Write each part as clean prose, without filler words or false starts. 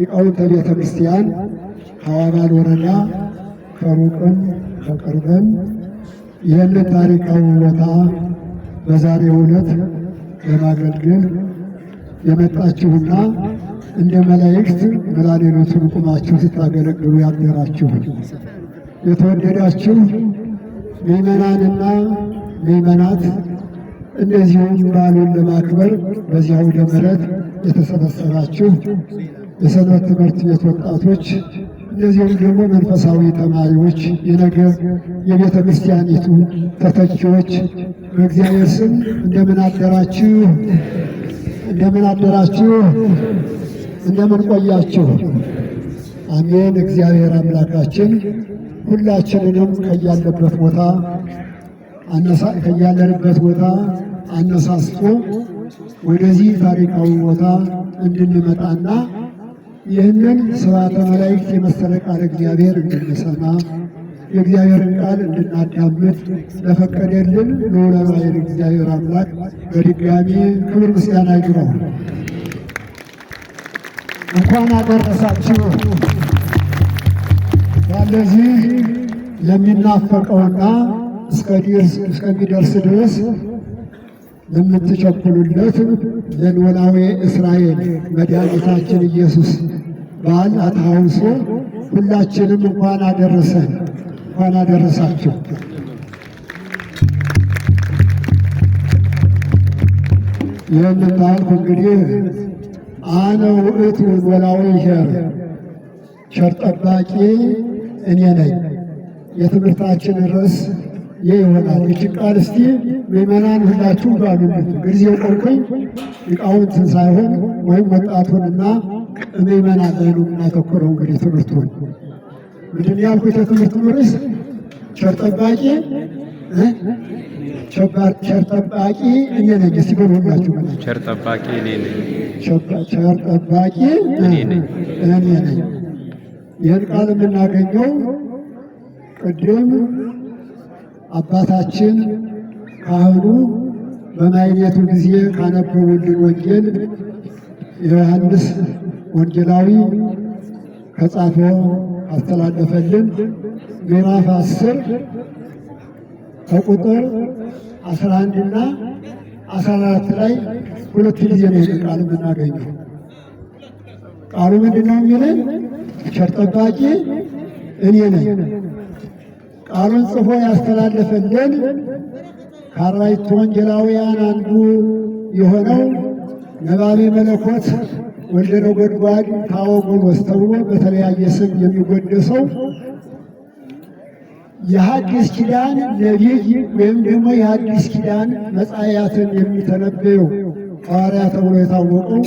ሊቃውንተ ቤተ ክርስቲያን ከአዋባል ወረዳ ከሩቅም ከቅርብም ይህንን ታሪካዊ ቦታ በዛሬው ዕለት ለማገልገል የመጣችሁና እንደ መላእክት መላእክቱን ቁማችሁ ስታገለግሉ ያደራችሁ የተወደዳችሁ ምእመናንና ምእመናት እንደዚሁም በዓሉን ለማክበር በዚህ አውደ ምሕረት የተሰበሰባችሁ የሰንበት ትምህርት ቤት ወጣቶች እንደዚሁም ደግሞ መንፈሳዊ ተማሪዎች የነገ የቤተ ክርስቲያኒቱ ተተኪዎች በእግዚአብሔር ስም እንደምን አደራችሁ? እንደምን አደራችሁ? እንደምን ቆያችሁ? አሜን። እግዚአብሔር አምላካችን ሁላችንንም ከያለንበት ቦታ አነሳስቶ ወደዚህ ታሪካዊ ቦታ እንድንመጣና ይህንን ስብሐተ መላእክት የመሰለ ቃል እግዚአብሔር እንድንሰማ የእግዚአብሔርን ቃል እንድናዳምጥ ለፈቀደልን ልዑለ ባሕርይ እግዚአብሔር አምላክ በድጋሚ ክብር ምስጋና ይግባው። እንኳን አደረሳችሁ። ያለዚህ ለሚናፈቀውና እስከሚደርስ ድረስ ለምትቸኩሉለት ለኖላዊ እስራኤል መድኃኒታችን ኢየሱስ በዓል አታውሶ ሁላችንም እንኳን አደረሰን፣ እንኳን አደረሳችሁ። ይህን ታልኩ እንግዲህ አነ ውእቱ ኖላዊ ቸር ጠባቂ እኔ ነኝ። የትምህርታችን ርዕስ ይህ ይሆናል። ይህችን ቃል እስቲ ምእመናን ሁላችሁ ባሉልን ጊዜው ቆርቆኝ ሊቃውንትን ሳይሆን ወይም ወጣቱንና ምእመናን ላይ ነው የምናተኩረው። እንግዲህ ትምህርቱን ምንድን ያልኩት የትምህርቱ ርዕስ ቸር ጠባቂ ቸር ጠባቂ እኔ ነኝ። እስቲ በሁላችሁ ቸር ጠባቂ እኔ ነኝ። ቸር ጠባቂ እኔ ነኝ። ይህን ቃል የምናገኘው ቅድም አባታችን ካህኑ በማኅሌቱ ጊዜ ካነበቡልን ወንጌል ዮሐንስ ወንጌላዊ ከጻፈው አስተላለፈልን ምዕራፍ 10 ከቁጥር 11 እና 14 ላይ ሁለት ጊዜ ነው ቃል የምናገኘው። ቃሉ ምንድነው የሚለን? ቸር ጠባቂ እኔ ነኝ። ቃሉን ጽፎ ያስተላለፈልን ከአርባዕቱ ወንጌላውያን አንዱ የሆነው ነባቤ መለኮት ወልደ ነጎድጓድ ታዎጎሎስ ተብሎ በተለያየ ስም የሚጎደሰው የሐዲስ ኪዳን ነቢይ ወይም ደግሞ የሐዲስ ኪዳን መጻሕያትን የሚተነበየው ሐዋርያ ተብሎ የታወቀው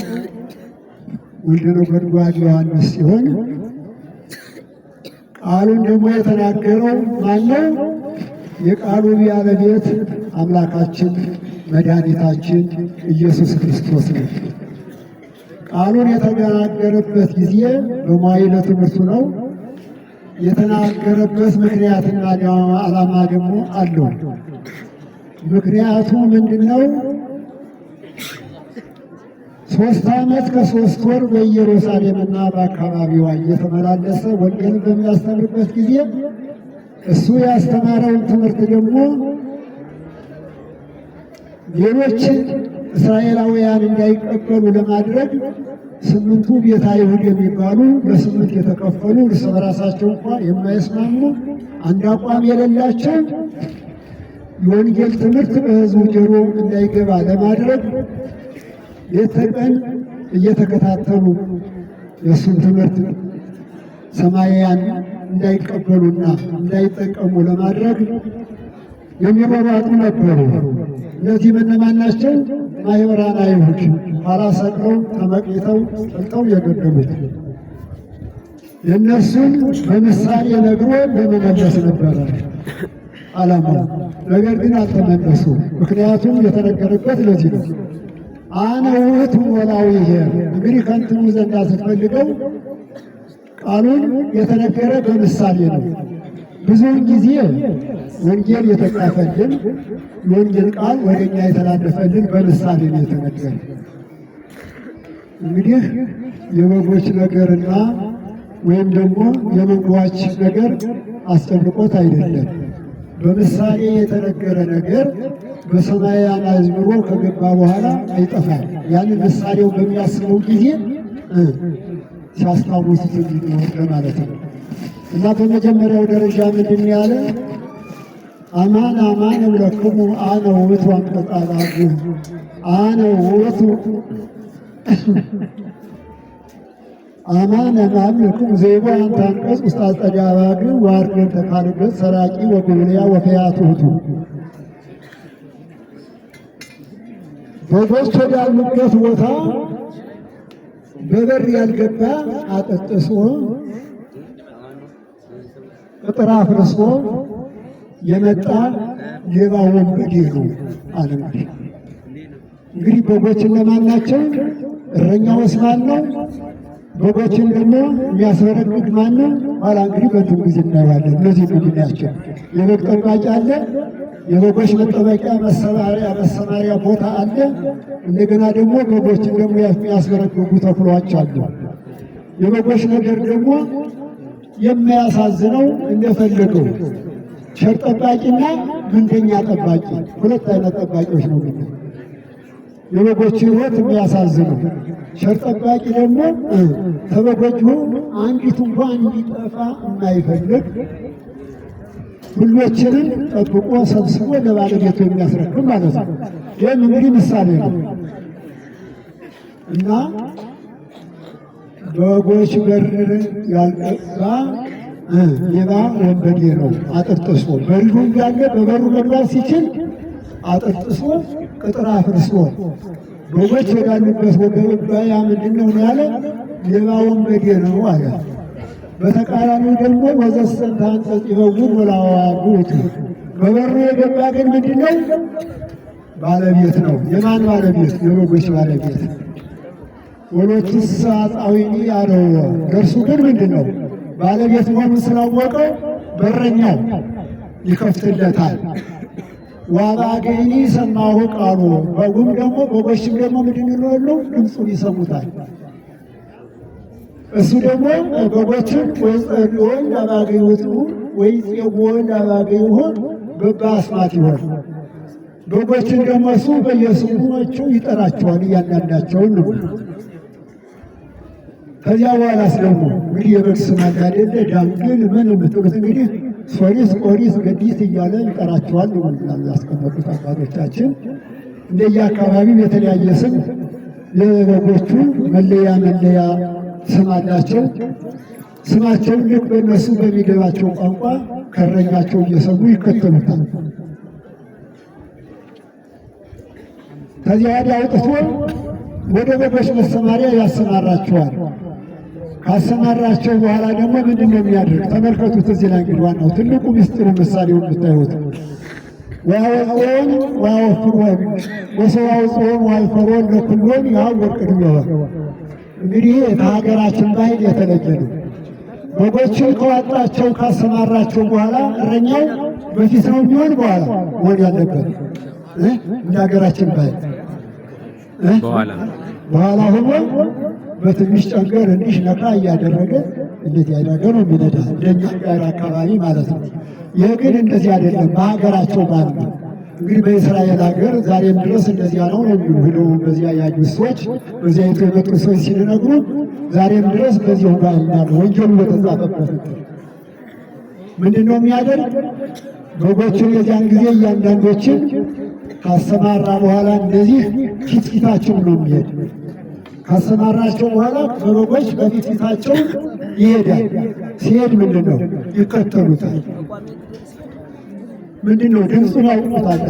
ወልደ ነጎድጓድ ዮሐንስ ሲሆን ቃሉን ደግሞ የተናገረው ማነው? የቃሉ ባለቤት አምላካችን መድኃኒታችን ኢየሱስ ክርስቶስ ነው። ቃሉን የተናገረበት ጊዜ በመዋዕለ ትምህርቱ ነው። የተናገረበት ምክንያትና ዓላማ ደግሞ አለው። ምክንያቱ ምንድነው? 3 ዓመት ከ3 ወር በኢየሩሳሌምና በአካባቢዋ እየተመላለሰ ወንጌልን በሚያስተምርበት ጊዜ እሱ ያስተማረውን ትምህርት ደግሞ ሌሎች እስራኤላውያን እንዳይቀበሉ ለማድረግ 8ቱ ቤተ አይሁድ የሚባሉ ለ8 የተከፈሉ እርስ በራሳቸው እንኳ የማይስማሙ አንድ አቋም የሌላቸው የወንጌል ትምህርት በሕዝቡ ጆሮ እንዳይገባ ለማድረግ ሌት ተቀን እየተከታተሉ የእሱን ትምህርት ሰማያውያን እንዳይቀበሉና እንዳይጠቀሙ ለማድረግ የሚሯሯጡ ነበሩ። እነዚህ እነማን ናቸው? ማኅበራን አይሁድ ኋላ ሰቅለው ተመቅኝተው ጠልጠው የገደሉት። የእነሱን በምሳሌ ነግሮ ለመመለስ ነበረ ዓላማው። ነገር ግን አልተመለሱ። ምክንያቱም የተነገረበት ለዚህ ነው። አነ ውእቱ ኖላዊ እንግዲህ ከእንትኑ ዘንዳ ስትፈልገው ቃሉን የተነገረ በምሳሌ ነው። ብዙውን ጊዜ ወንጌል የተጻፈልን የወንጌል ቃል ወደኛ የተላለፈልን በምሳሌ ነው የተነገረ። እንግዲህ የበጎች ነገርና ወይም ደግሞ የመንጋዎች ነገር አስጨንቆት አይደለም። በምሳሌ የተነገረ ነገር በሰማይ አዝምሮ ከገባ በኋላ አይጠፋም። ያንን ምሳሌው በሚያስበው ጊዜ ሲያስታውሱት እንዲኖር ለማለት ነው። እና በመጀመሪያው ደረጃ ምንድን ያለ አማን አማን እብለክሙ አነ ውእቱ አንቀጸ አባግዕ አነ ውእቱ አማን እምአምልክሙ ዘይቦ አንተ አንቀጽ ውስተ አጸደ አባግዕ ወአርድእተ ተካልበት ሰራቂ ወጉብልያ ወፈያት ውእቱ። በጎች ወዳሉበት ቦታ በበር ያልገባ አጠጥሶ ቅጥር አፍርሶ የመጣ ሌባ ወንበዴ ነው አለ። እንግዲህ በጎችን ለማን ናቸው? እረኛውስ ማን ነው? በጎችን ደግሞ የሚያስበረግግ ማን ነው? ኋላ እንግዲህ በእንትን ጊዜ እናየዋለን። እነዚህ ነው ናቸው። የበግ ጠባቂ አለ፣ የበጎች መጠበቂያ መሰማሪያ ቦታ አለ። እንደገና ደግሞ በጎችን ደግሞ የሚያስበረግጉ ተኩላዎች አሉ። የበጎች ነገር ደግሞ የሚያሳዝነው እንደፈለገው ቸር ጠባቂና ምንደኛ ጠባቂ ሁለት አይነት ጠባቂዎች ነው። የበጎች ሕይወት የሚያሳዝነው ቸር ጠባቂ ደግሞ ከበጎቹ አንዲቱ እንኳን እንዲጠፋ የማይፈልግ ሁሎችንም ጠብቆ ሰብስቦ ለባለቤቱ የሚያስረክብ ማለት ነው። ይህም እንግዲህ ምሳሌ ነው እና በጎች በር ያልገባ ሌባ ወንበዴ ነው። አጥርጥሶ በሩ እንዳለ በበሩ መግባት ሲችል አጥርጥሶ ቅጥር አፍርሶ በጎች ወዳሉበት ወገበያ ምንድነው ያለ? ሌባ ወንበዴ ነው አለ። በተቃራኒው ደግሞ ወዘሰንተ አንቀጽ ይበውር ወላዋጉት በበሩ የገባ ግን ምንድነው? ባለቤት ነው። የማን ባለቤት? የበጎች ባለቤት። ወሎትስ አጣዊኒ አለው። እርሱ ግን ምንድነው? ባለቤት መሆኑን ስላወቀው በረኛው ይከፍትለታል። ወአባግዕኒ ሰማሁ ቃሉ በጉም ደግሞ በጎችም ደግሞ ምንድን ይላሉ? ድምፁን ይሰሙታል። እሱ ደግሞ በጎችን ወይጸልዮን አባግዕቱ ወይጼዎን አባግዕሆን በአስማት ይሆን በጎችን ደግሞ እሱ በየስማቸው ይጠራቸዋል እያንዳንዳቸውን ነው። ከዚያ በኋላስ ደግሞ እንግዲህ የበግ ስም አለ አይደለ? ዳንግል ምን የምትሉት እንግዲህ ሶሪስ፣ ቆሪስ፣ ገዲት እያለ ይጠራቸዋል ነው ያስቀመጡት አባቶቻችን። እንደየ አካባቢው የተለያየ ስም የበጎቹ መለያ ስም አላቸው። ስማቸውን ልክ በእነሱ በሚገባቸው ቋንቋ ከእረኛቸው እየሰሙ ይከተሉታል። ከዚያ ወዲያ አውጥቶ ወደ በጎች መሰማሪያ ያሰማራቸዋል። ካሰማራቸው በኋላ ደግሞ ምንድን ነው የሚያደርግ? ተመልከቱት። እዚህ ላይ እንግዲህ ዋናው ትልቁ ምስጢሩ ምሳሌውን የምታዩት ወያወፅኦን ወያወፍሮን ወሰዋውፅኦን ወአልፈሮን ለኩሎን ያወር ቅድሜሆን። እንግዲህ ከሀገራችን ባህል የተለየ ነው። በጎችን ከዋጣቸው ካሰማራቸው በኋላ እረኛው በፊት ነው የሚሆን በኋላ መሆን ያለበት እንደ ሀገራችን ባህል በኋላ ሆኖ በትንሽ ጨንገር እንዲህ ነካ እያደረገ እንዴት ያደረገ ነው የሚነዳ እንደኛ ጋር አካባቢ ማለት ነው። ይህ ግን እንደዚህ አይደለም። በሀገራቸው ባህል ነው። እንግዲህ በእስራኤል ሀገር ዛሬም ድረስ እንደዚያ ነው የሚሉ ሄደው በዚያ ያዩ ሰዎች በዚያ የመጡ ሰዎች ሲነግሩ ዛሬም ድረስ በዚሁ ባህል ያለ ወንጀሉ በተጻፈበት ምንድን ነው የሚያደርግ? በጎችን የዚያን ጊዜ እያንዳንዶችን ካሰማራ በኋላ እንደዚህ ፊት ፊታቸው ነው የሚሄድ። ካሰማራቸው በኋላ በበጎች በፊት ፊታቸው ይሄዳል። ሲሄድ ምንድን ነው ይከተሉታል። ምንድን ነው ድምፁን ያውቁታል።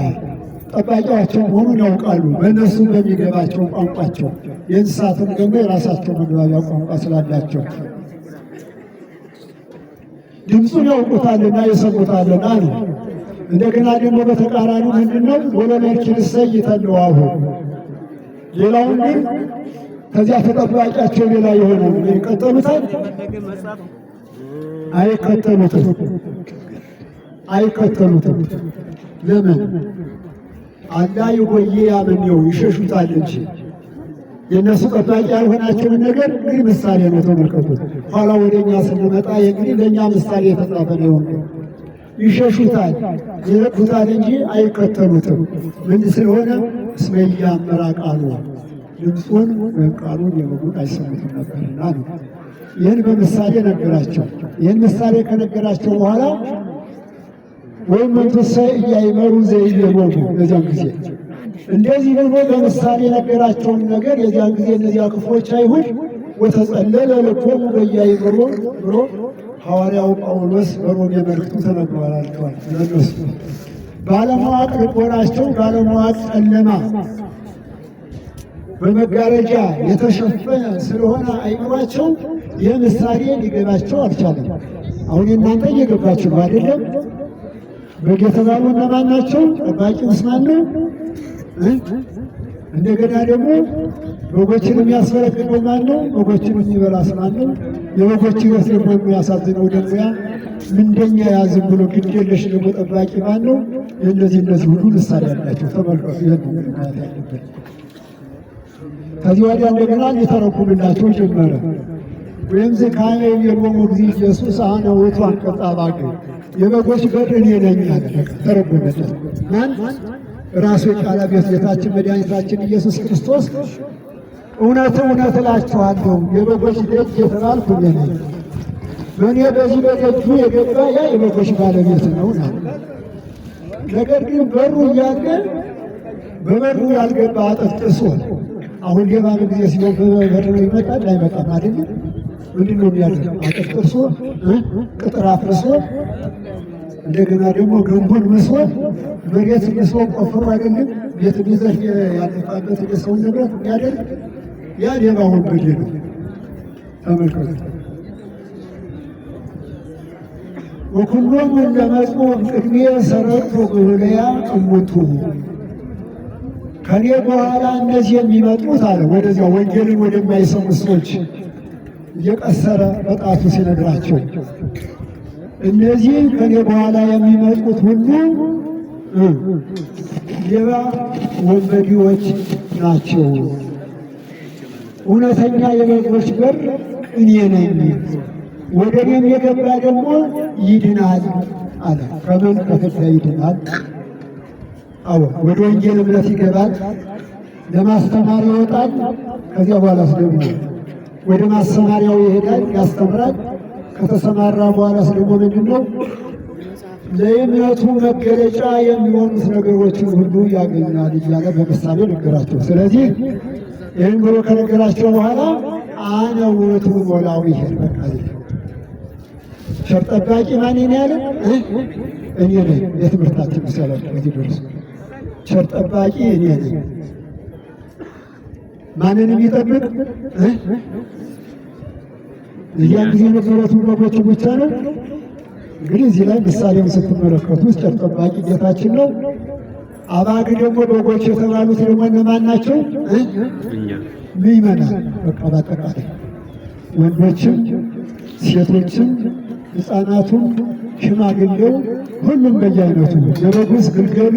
ጠባቂያቸው መሆኑን ያውቃሉ። በእነሱ በሚገባቸው ቋንቋቸው። የእንስሳትም ደግሞ የራሳቸው መግባቢያ ቋንቋ ስላላቸው ድምፁን ያውቁታልና ይሰሙታልና ነው። እንደገና ደግሞ በተቃራኒ ምንድነው ወለመርኪንሰይ ይተለዋሁ ሌላውን ግን ከዚያ ተጠባቂያቸው ሌላ የሆነው ይቀጠሉታል? አይከተሉትም። ለምን? አላ ይጎዬ ያምኔው ይሸሹታል እንጂ የእነሱ ጠባቂ ያልሆናቸውን ነገር እንግዲህ ምሳሌ ነው፣ ተመልከቱት። ኋላ ወደኛ ስንመጣ እንግዲህ ለእኛ ምሳሌ የተጻፈ ነው። ይሸሹታል፣ ይረግጡታል እንጂ አይከተሉትም። ምን ስለሆነ እስመ ኢያእመራ ቃሎ ድምፁን ወይም ቃሉን የበጉን አይሰሙትም ነበርና ነው። ይህን በምሳሌ ነገራቸው። ይህን ምሳሌ ከነገራቸው በኋላ ወይም መንፈሰ ኢያእመሩ ዘኢይቤሎሙ በዚያን ጊዜ እንደዚህ ብሎ በምሳሌ ነገራቸውን ነገር የዚያን ጊዜ እነዚያ ክፉዎች አይሁድ ወተጸለለ ልቦሙ በኢያእመሩ ብሎ ሐዋርያው ጳውሎስ በሮሜ መልእክቱ ተነግሯቸዋል። ለነሱ ባለማወቅ ልቦናቸው ባለማወቅ ጨለማ በመጋረጃ የተሸፈነ ስለሆነ አይምሯቸው ይህ ምሳሌ ሊገባቸው አልቻለም። አሁን እናንተ እየገባችሁ ነው አይደለም? በግ የተባሉ እነማን ናቸው? ጠባቂውስ ማን ነው? እንደገና ደግሞ በጎችን የሚያስፈረግገው ማን ነው? በጎችን የሚበላስ ማን ነው? የበጎች ሕይወት ደግሞ የሚያሳዝነው ደግሞ ያ ምንደኛ ያዝም ብሎ ግድ የለሽ ደግሞ ጠባቂ ማን ነው? እነዚህ ሁሉ ምሳሌ ያላቸው ተመልከቱ። ይህን ማለት ያለበት ከዚህ ወዲያ እንደገና ሊተረጉምላቸው ጀመረ። ወይም ዝካኔ የሎሙ እግዚእ ኢየሱስ አነ ውእቱ አንቀጸ አባግ የበጎች በር እኔ ነኝ አለ። ተረጎመለት። ማን? ራሱ የቃል ቤት ጌታችን መድኃኒታችን ኢየሱስ ክርስቶስ እውነት እውነት እላችኋለሁ የበጎች ደጅ የተባልኩ እኔ ነኝ። በእኔ በዚህ በደጁ የገባ ያ የበጎች ባለቤት ነው። ነገር ግን በሩ እያለ በበሩ ያልገባ አጠፍጥሶ አሁን ሌባ ጊዜ ሲሆን በበር ነው ይመጣል አይመጣም አይደለም? ምንድን ነው የሚያደርገው? አጠፍጥሶ ቅጥር አፍርሶ እንደገና ደግሞ ግንቡን ምሶ መሬት ምሶ ቆፍሮ አይደለም ቤት ቢዘርፍ ያለፋበት የሰውን ንብረት የሚያደርግ ያ ሌባ ወንበዴ ነው። ተመልከቱ። ወኩሎሙ ለመጹ ቅድሜ ሰረቅቱ ግብርያ እሙቱ ከኔ በኋላ እነዚህ የሚመጡት አለ ወደዚያ ወንጌልን ወደማይሰሙ ሰዎች እየቀሰረ በጣቱ ሲነግራቸው እነዚህ ከኔ በኋላ የሚመጡት ሁሉ ሌባ ወንበዴዎች ናቸው። እውነተኛ የበጎች በር እኔ ነኝ። ወደ እኔም የገባ ደግሞ ይድናል አለ። ከምን? ከፍዳ ይድናል። አዎ ወደ ወንጌል እምነት ይገባል፣ ለማስተማር ይወጣል። ከዚያ በኋላስ ደግሞ ወደ ማሰማሪያው ይሄዳል፣ ያስተምራል። ከተሰማራ በኋላስ ደግሞ ምንድን ነው? ለእምነቱ መገለጫ የሚሆኑት ነገሮችን ሁሉ ያገኛል እያለ በምሳሌ ነገራቸው። ስለዚህ ይህን ብሎ ከነገራቸው በኋላ አነ ውእቱ ኖላዊ ይሄድ በቃ ቸር ጠባቂ ማንን ያለ እኔ ነኝ። የትምህርታችን ምሳሌ በዚህ ደርሶ ቸር ጠባቂ እኔ ነኝ። ማንን የሚጠብቅ? እዚያን ጊዜ የነበሩት በጎቹ ብቻ ነው። እንግዲህ እዚህ ላይ ምሳሌውን ስትመለከቱ ቸር ጠባቂ ጌታችን ነው። አባግ ደግሞ በጎች የተባሉት ደግሞ እነማን ናቸው? ምእመናን በቃ በአጠቃላይ ወንዶችም ሴቶችም ሕፃናቱም ሽማግሌው ሁሉም በየአይነቱ የበጉስ ግልገል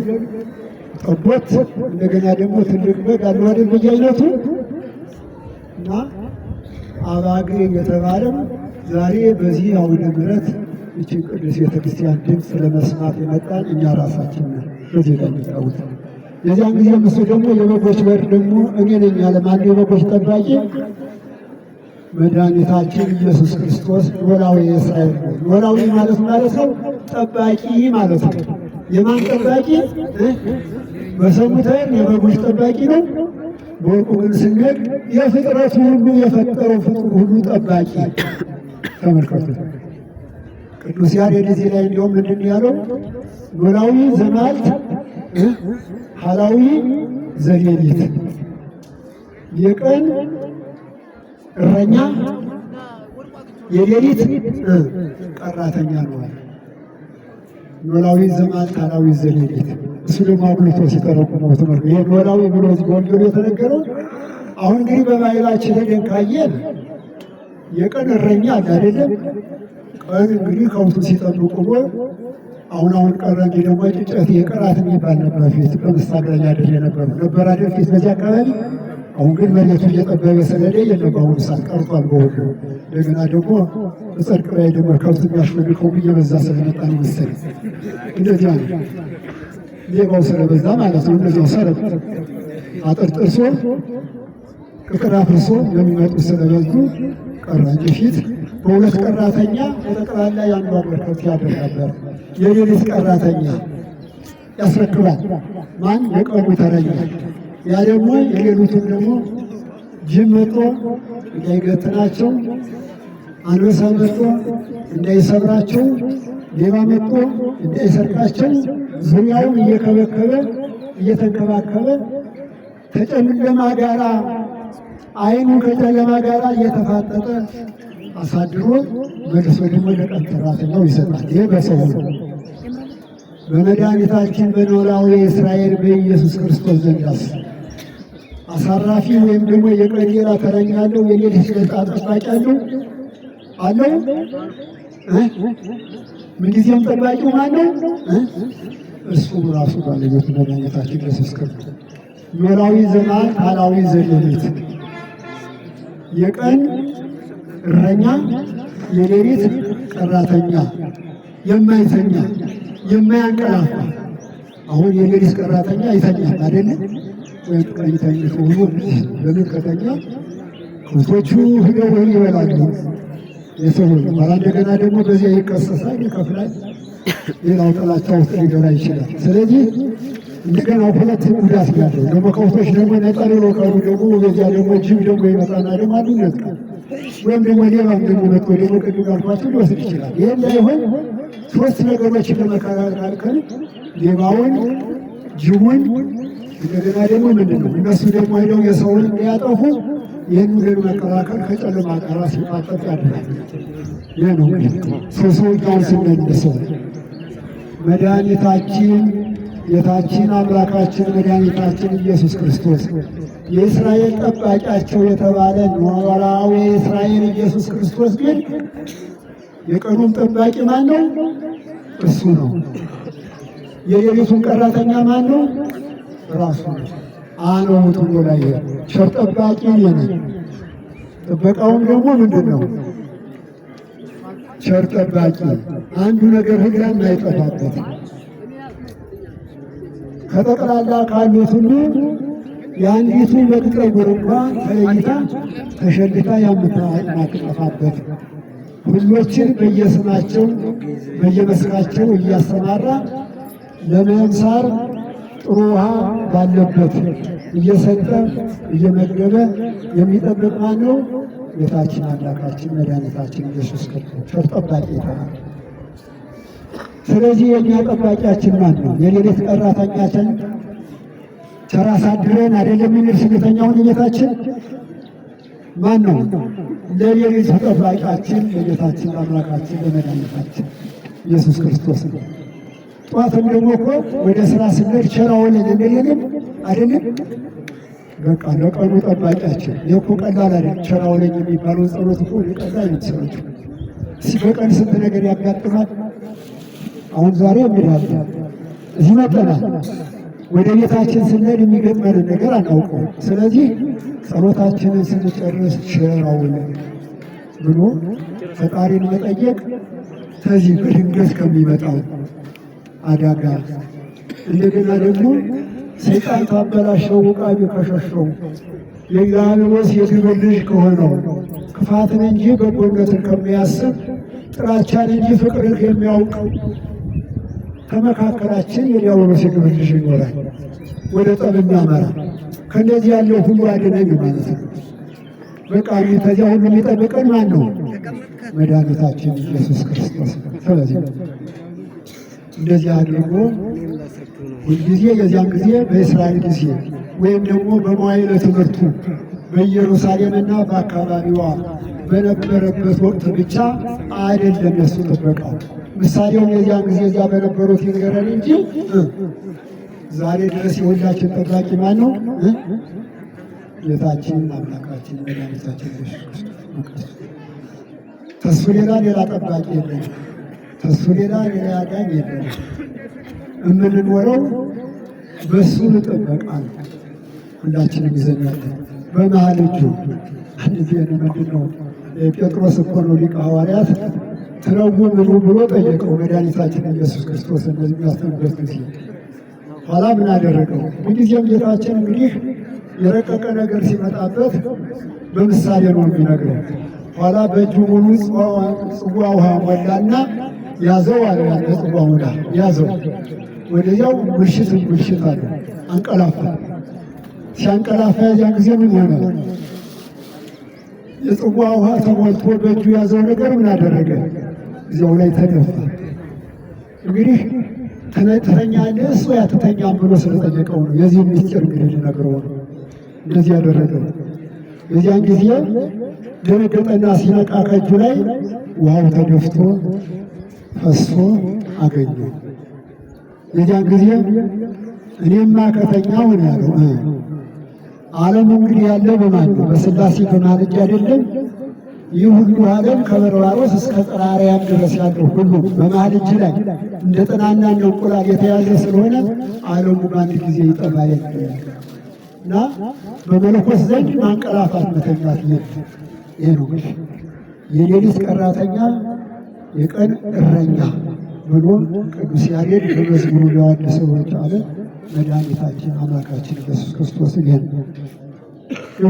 ጠቦት እንደገና ደግሞ ትልቅ በግ አለ አይደል በየአይነቱ እና አባግ የተባለው ዛሬ በዚህ አውደ ምሕረት ይህችን ቅዱስ ቤተክርስቲያን ድምፅ ለመስማት የመጣን እኛ ራሳችን ነን። በዚህ ላይ የሚታወቅ የዚያን ጊዜ እሱ ደግሞ የበጎች በር ደግሞ እኔ ነኝ ያለ ማን? የበጎች ጠባቂ መድኃኒታችን ኢየሱስ ክርስቶስ ኖላዊ የእስራኤል ነው። ኖላዊ ማለት ነው ጠባቂ ማለት ነው። የማን ጠባቂ? በሰሙት የበጎች ጠባቂ ነው። በወርቁ ግን ስንሄድ የፍጥረቱ ሁሉ የፈጠረው ፍጡር ሁሉ ጠባቂ። ተመልከቱ። ቅዱስ ያሬድ እዚህ ላይ እንዲሁም ምንድን ያለው? ኖላዊ ዘመዓልት ሀላዊ ዘሌሊት፣ የቀን እረኛ የሌሊት ቀራተኛ ነው። ኖላዊ ዘመዓልት ሀላዊ ዘሌሊት። እሱ ደግሞ አጉልቶ ሲተረጉመው ትምህርት ይሄ ኖላዊ ብሎ ወንጌሉ የተነገረው አሁን እንግዲህ በባህላችን ሄደን ካየን የቀን እረኛ አለ አይደለም? ቀን እንግዲህ ከብቱ ሲጠብቁ አሁን ቀረ እንጂ ደግሞ ጭጨት የቀራት የሚባል ነበር። ፊት በምሳሌ ላይ ያደር የነበሩ ነበር አይደል? ፊት በዚህ አካባቢ አሁን ግን መሬቱ እየጠበበ ስለሄደ የለም በአሁኑ ሰዓት ቀርቷል በሁሉ። እንደገና ደግሞ በጸድቅ ላይ ደግሞ ከብት የሚያስፈልገው እየበዛ ስለመጣ ነው መሰለኝ እንደዚያ ነው። ሌባው ስለበዛ ማለት ነው። እንደዚያው ሰረብ አጥር ጥርሶ ቅጥር አፍርሶ የሚመጡት ስለበዙ ቀረ እንጂ ፊት በሁለት ቀራተኛ በጠቅላላ የአንዱ አገር ከብት ያድር ነበር። የሌሊት ቀራተኛ ያስረክባል። ማን? የቀኑ ተረኛ። ያ ደግሞ የሌሊቱን ደግሞ ጅብ መጥቶ እንዳይገትናቸው፣ አንበሳ መጥቶ እንዳይሰብራቸው፣ ሌባ መጥቶ እንዳይሰርቃቸው ዙሪያውን እየከበከበ እየተንከባከበ ከጨለማ ጋራ አይኑ ከጨለማ ጋራ እየተፋጠጠ አሳድሮ መልሶ ደግሞ ለቀን ሰራተኛው ይሰጣል። ይህ በሰው በመድኃኒታችን በኖላዊ እስራኤል በኢየሱስ ክርስቶስ ዘንድ አሳራፊ ወይም ደግሞ የቀን ሌላ ተረኛ አለው? የሌሊት ገጣ ጠባቂ አለው? ምንጊዜም ጠባቂው ማነው? እሱ ራሱ ባለቤቱ መድኃኒታችን ኢየሱስ ክርስቶስ። ኖላዊ ዘመዓት ኖላዊ ዘሌሊት፣ የቀን እረኛ የሌሊት ቀራተኛ፣ የማይተኛ የማያንቀላፋ። አሁን የሌሊት ቀራተኛ ይተኛል አይደለም ወይ? ቀን ተኝቶ ሆኖ ለምን ከተኛ ከብቶቹ ሄደው ይበላሉ። የሰው ኋላ እንደገና ደግሞ በዚያ ይቀሰሳል፣ ይከፍላል። ሌላው ጥላቻ ውስጥ ሊገባ ይችላል። ስለዚህ እንደገና ሁለት ጉዳት ያለው ደግሞ ከብቶች ደግሞ ነፃ ሌለው ቀሩ ደግሞ በዚያ ደግሞ ጅብ ደግሞ ይመጣና ደግሞ አንዱ ይነጥቃል። ወይም ደግሞ ሌባም ደግሞ መጥቶ ደግሞ ቅድም ካልኳቸው ሊወስድ ይችላል። ይህ እንዳይሆን ሶስት ነገሮችን ለመከላከል ሌባውን፣ ጅቡን እንደገና ደግሞ ምንድን ነው እነሱ ደግሞ ሄደው የሰውን እንዲያጠፉ ይህን ግን መከላከል ከጨለማ ጋር ሲፋጠጥ ያድራል። ይህ ነው ሰውኛውን ስንመልሰው መድኃኒታችን ጌታችን አምላካችን መድኃኒታችን ኢየሱስ ክርስቶስ የእስራኤል ጠባቂያቸው የተባለ ኖላዊ እስራኤል ኢየሱስ ክርስቶስ ግን የቀኑን ጠባቂ ማን ነው? እሱ ነው። የሌሊቱን ቀራተኛ ማን ነው? ራሱ ነው። አነ ውእቱ ኖላዊ፣ ቸር ጠባቂ እኔ ነኝ። ጥበቃውም ደግሞ ምንድን ነው? ቸር ጠባቂ አንዱ ነገር ሕግ የማይጠፋበት ከጠቅላላ ካሉት ሁሉ የአንዲቱ በግ ጠጉር እንኳን ተለይታ ተሸልታ የማትጠፋበት ሁሎችን በየስማቸው በየመስካቸው እያሰማራ ለመምሳር ጥሩ ውሃ ባለበት እየሰጠ እየመገበ የሚጠብቅ ማን ነው? ጌታችን አምላካችን መድኃኒታችን ኢየሱስ ክርስቶስ ቸር ጠባቂ ይባላል። ስለዚህ የእኛ ጠባቂያችን ማን ነው? የሌሊት ቀራተኛችን ቸር አሳድረን አይደለም የሚል ስሜተኛውን ጌታችን ማን ነው? ለሌሊት ጠባቂያችን ለጌታችን አምላካችን ለመድኃኒታችን ኢየሱስ ክርስቶስ ነው። ጠዋትም ደግሞ እኮ ወደ ስራ ስንሄድ ቸር አውለን እንደሌለን አይደለም። በቃ ለቀኑ ጠባቂያችን እኮ ቀላል አይደል። ቸር አውለኝ የሚባለውን ጸሎት እኮ ቀላል አይመስላችሁም? በቀን ስንት ነገር ያጋጥማል። አሁን ዛሬ እንግዲህ እዚህ መጥተናል። ወደ ቤታችን ስንሄድ የሚገጥመንን ነገር አናውቀውም። ስለዚህ ጸሎታችንን ስንጨርስ ቸር አውለን ብሎ ፈጣሪን መጠየቅ ከዚህ በድንገት ከሚመጣው አደጋ እንደገና ደግሞ ሰይጣን ካበላሸው ውቃቢ ከሸሸው የዲያብሎስ የግብር ልጅ ከሆነው ክፋትን እንጂ በጎነትን ከሚያስብ ጥላቻን እንጂ ፍቅርን የሚያውቅ ከመካከላችን የዲያብሎስ የግብር ልጅ ይኖራል፣ ወደ ጠብ የሚያመራ። ከእንደዚህ ያለው ሁሉ አድነኝ ማለት ነው። በቃ ከዚያ ሁሉ የሚጠብቀን ማን ነው? መድኃኒታችን ኢየሱስ ክርስቶስ። ስለዚህ እንደዚህ አድርጎ ሁልጊዜ የዚያን ጊዜ በእስራኤል ጊዜ ወይም ደግሞ በመዋዕለ ትምህርቱ በኢየሩሳሌምና በአካባቢዋ በነበረበት ወቅት ብቻ አይደለም የሱ ጥበቃው። ምሳሌውም የዚያን ጊዜ እዚያ በነበሩት ይንገረን እንጂ ዛሬ ድረስ የሁላችን ጠባቂ ማን ነው? ጌታችን አምላካችን መድኃኒታችን ኢየሱስ ክርስቶስ። ከሱ ሌላ ጠባቂ የለም። ከሱ ሌላ አዳኝ የለም። የምንኖረው በሱ ጥበቃ ነው። ሁላችንም ይዘኛለን። በመሃል እጁ አንድ ጊዜ ምንድን ነው ጴጥሮስ እኮ ነው ሊቀ ሐዋርያት ትረጉም ብሎ ጠየቀው መድኃኒታችን ኢየሱስ ክርስቶስ እንደዚህ የሚያስተምርበት ጊዜ። ኋላ ምን አደረገው? ምንጊዜም ጌታችን እንግዲህ የረቀቀ ነገር ሲመጣበት በምሳሌ ነው የሚነግረው። ኋላ በእጁ ሙሉ ጽዋ ውሃ ሞላና ያዘው አለ። ያለ ጽዋ ሙላ ያዘው። ወደዚያው ምልሽት አለ። አንቀላፋ። ሲያንቀላፋ ያን ጊዜ ምን ሆነ? የጽዋ ውሃ ተሞልቶ በእጁ ያዘው ነገር ምን አደረገ? እዚያው ላይ ተደፋ። እንግዲህ ትተኛለህ እሱ ያትተኛም ብሎ ስለጠየቀው ነው። የዚህ ምስጢር እንግዲህ ሊነግረው ነው እንደዚህ ያደረገው። የዚያን ጊዜ ደነገጠና ሲነቃ ከእጁ ላይ ውሃው ተደፍቶ ፈሶ አገኘው። የዚያን ጊዜ እኔማ ከተኛሁ ነው ያለው። ዓለም እንግዲህ ያለው በማን ነው? በሥላሴ በማን እጅ አይደለም? ይህ ሁሉ ዓለም ከበርባሮስ እስከ ጸራርያም ድረስ ያለው ሁሉ በማን እጅ ላይ እንደ ጥናና እንደ እንቁላል የተያዘ ስለሆነ ዓለሙ በአንድ ጊዜ ይጠፋል እና በመለኮት ዘንድ ማንቀላፋት መተኛት ይሄ ነው። የሌሊት ቀራተኛ የቀን እረኛ ብሎ ቅዱስ ያሬድ በመዝሙሩ ሊያወድሰው የቻለ መድኃኒታችን አምላካችን ኢየሱስ ክርስቶስ ይሄን ነው።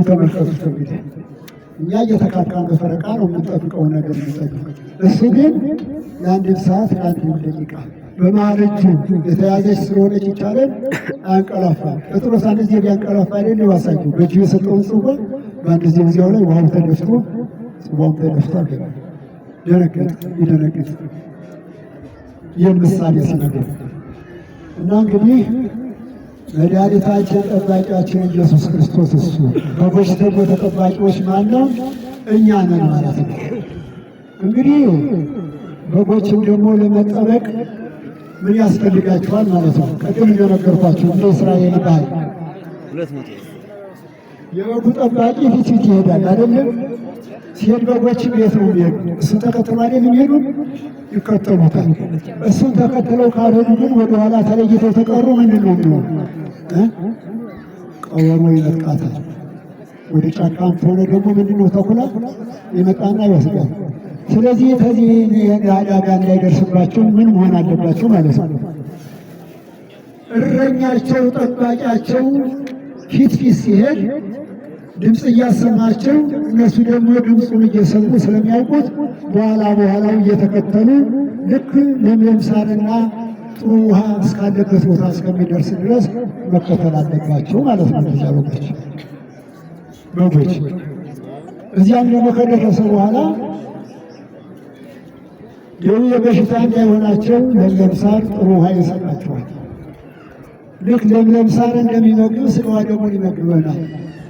ተመልከቱት እንግዲህ እኛ እየተካካን በፈረቃ ነው የምንጠብቀው ነገር የምንጠብቅ፣ እሱ ግን ለአንድ ሰዓት ለአንድ ደቂቃ በመሃል እጁ የተያዘች ስለሆነች ይቻለን አያንቀላፋም። ጴጥሮስ አንድ ጊዜ ቢያንቀላፋ አይደል ዋሳቸው በእጁ የሰጠውን ጽዋ በአንድ ጊዜ እዚያው ላይ ውሃው ተደፍቶ ጽዋውም ተደፍቶ አገኘ። ይደነግጥ ይህን ምሳሌ ሲነግር እና እንግዲህ መድኃኒታችን ጠባቂያችን ኢየሱስ ክርስቶስ እሱ በጎች ደግሞ ተጠባቂዎች ማነው? እኛ ነን ማለት ነው። እንግዲህ በጎችም ደግሞ ለመጠበቅ ምን ያስፈልጋቸዋል ማለት ነው? ቅድም እንደነገርኳቸው እንደ እስራኤል ባህል የበጉ ጠባቂ ፊት ይሄዳል አይደለም? ሲሄድ በጎችም የት ነው የሚሄዱ? እሱን ተከትሎ አይደል የሚሄዱ? ይከተሉታል። እሱን ተከትለው ካልሄዱ ግን ወደኋላ ተለይተው ተቀሩ ምንድን ነው የሚሆኑ? ቀበሮ ይነጥቃታል። ወደ ጫካም ከሆነ ደግሞ ምንድን ነው ተኩላ ይመጣና ይወስዳል። ስለዚህ ከዚህ አደጋ እንዳይደርስባቸው ምን መሆን አለባቸው ማለት ነው? እረኛቸው ጠባቂያቸው ፊት ሲሄድ ድምፅ እያሰማቸው እነሱ ደግሞ ድምፁን እየሰሙ ስለሚያውቁት በኋላው እየተከተሉ ልክ ለምለም ሳርና ጥሩ ውሃ እስካለበት ቦታ እስከሚደርስ ድረስ መከተል አለባቸው ማለት ነው። እዚያ በጎች እዚያም ደግሞ ከደረሰ በኋላ ደዌ በሽታ እንዳይሆናቸው ለምለም ሳር ጥሩ ውሃ ይሰጣቸዋል። ልክ ለምለም ሳር እንደሚመግብ ስጋዋ ደግሞ ይመግበናል።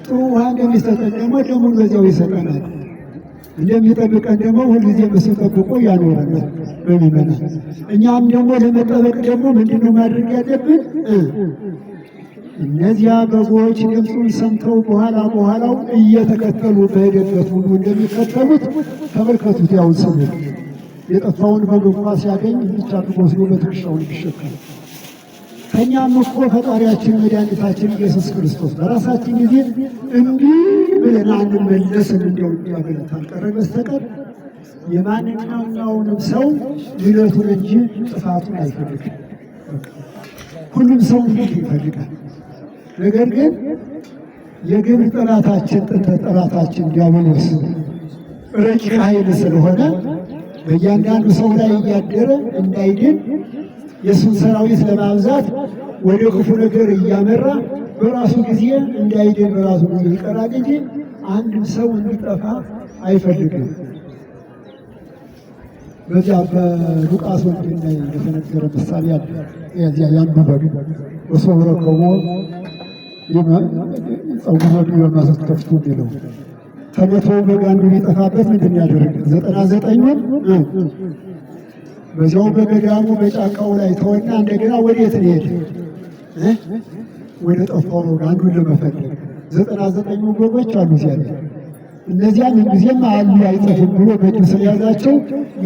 ጥሩ ውሃ እንደሚሰጠን ደግሞ ደሙን በዚያው ይሰጠናል። እንደሚጠብቀን ደግሞ ሁልጊዜ እሱ ጠብቆ ያኖረናል በሚመናል። እኛም ደግሞ ለመጠበቅ ደግሞ ምንድነው ማድረግ ያለብን? እነዚያ በጎች ድምፁን ሰምተው በኋላው እየተከተሉ በሄደበት ሁሉ እንደሚከተሉት ተመልከቱት። ያውን ሰው የጠፋውን በግ እንኳ ሲያገኝ ብቻ ወስዶ በትከሻው ይሸከም። ከእኛም እኮ ፈጣሪያችን መድኃኒታችን ኢየሱስ ክርስቶስ በራሳችን ጊዜ እንዲህ ብለን አንመለስን እንዲያው ያገለታል ካልቀረ በስተቀር የማንኛውንም ሰው ልደቱን እንጂ ጥፋቱን አይፈልግም። ሁሉም ሰው እንዲህ ይፈልጋል። ነገር ግን የግብር ጠላታችን ጥንተ ጠላታችን ዲያብሎስ ረቂቅ ኃይል ስለሆነ በእያንዳንዱ ሰው ላይ እያደረ እንዳይድን የእሱን ሰራዊት ለማብዛት ወደ ክፉ ነገር እያመራ በራሱ ጊዜ እንዳይድን በራሱ ጊዜ ይቀራል እንጂ አንድም ሰው እንዲጠፋ አይፈልግም። በዚያ በሉቃስ ወንጌል ላይ የተነገረ ምሳሌ አለ። ያዚያ ያንበበ ወሶብረከቦ ጸጉሮቹ በማሰት ከፍቶ የሚለው ከመቶ በግ አንዱ ቢጠፋበት ምንድን ያደረገ 99ን በዚያው በገዳሙ በጫካው ላይ ተወና እንደገና ወዴት ሄደ? ወደ ጠፋው በግ አንዱን ለመፈለግ 99 በጎች አሉ እዚያ ላይ። እነዚያ ምንጊዜም አሉ አይጠፉም ብሎ በእጁ ስለያዛቸው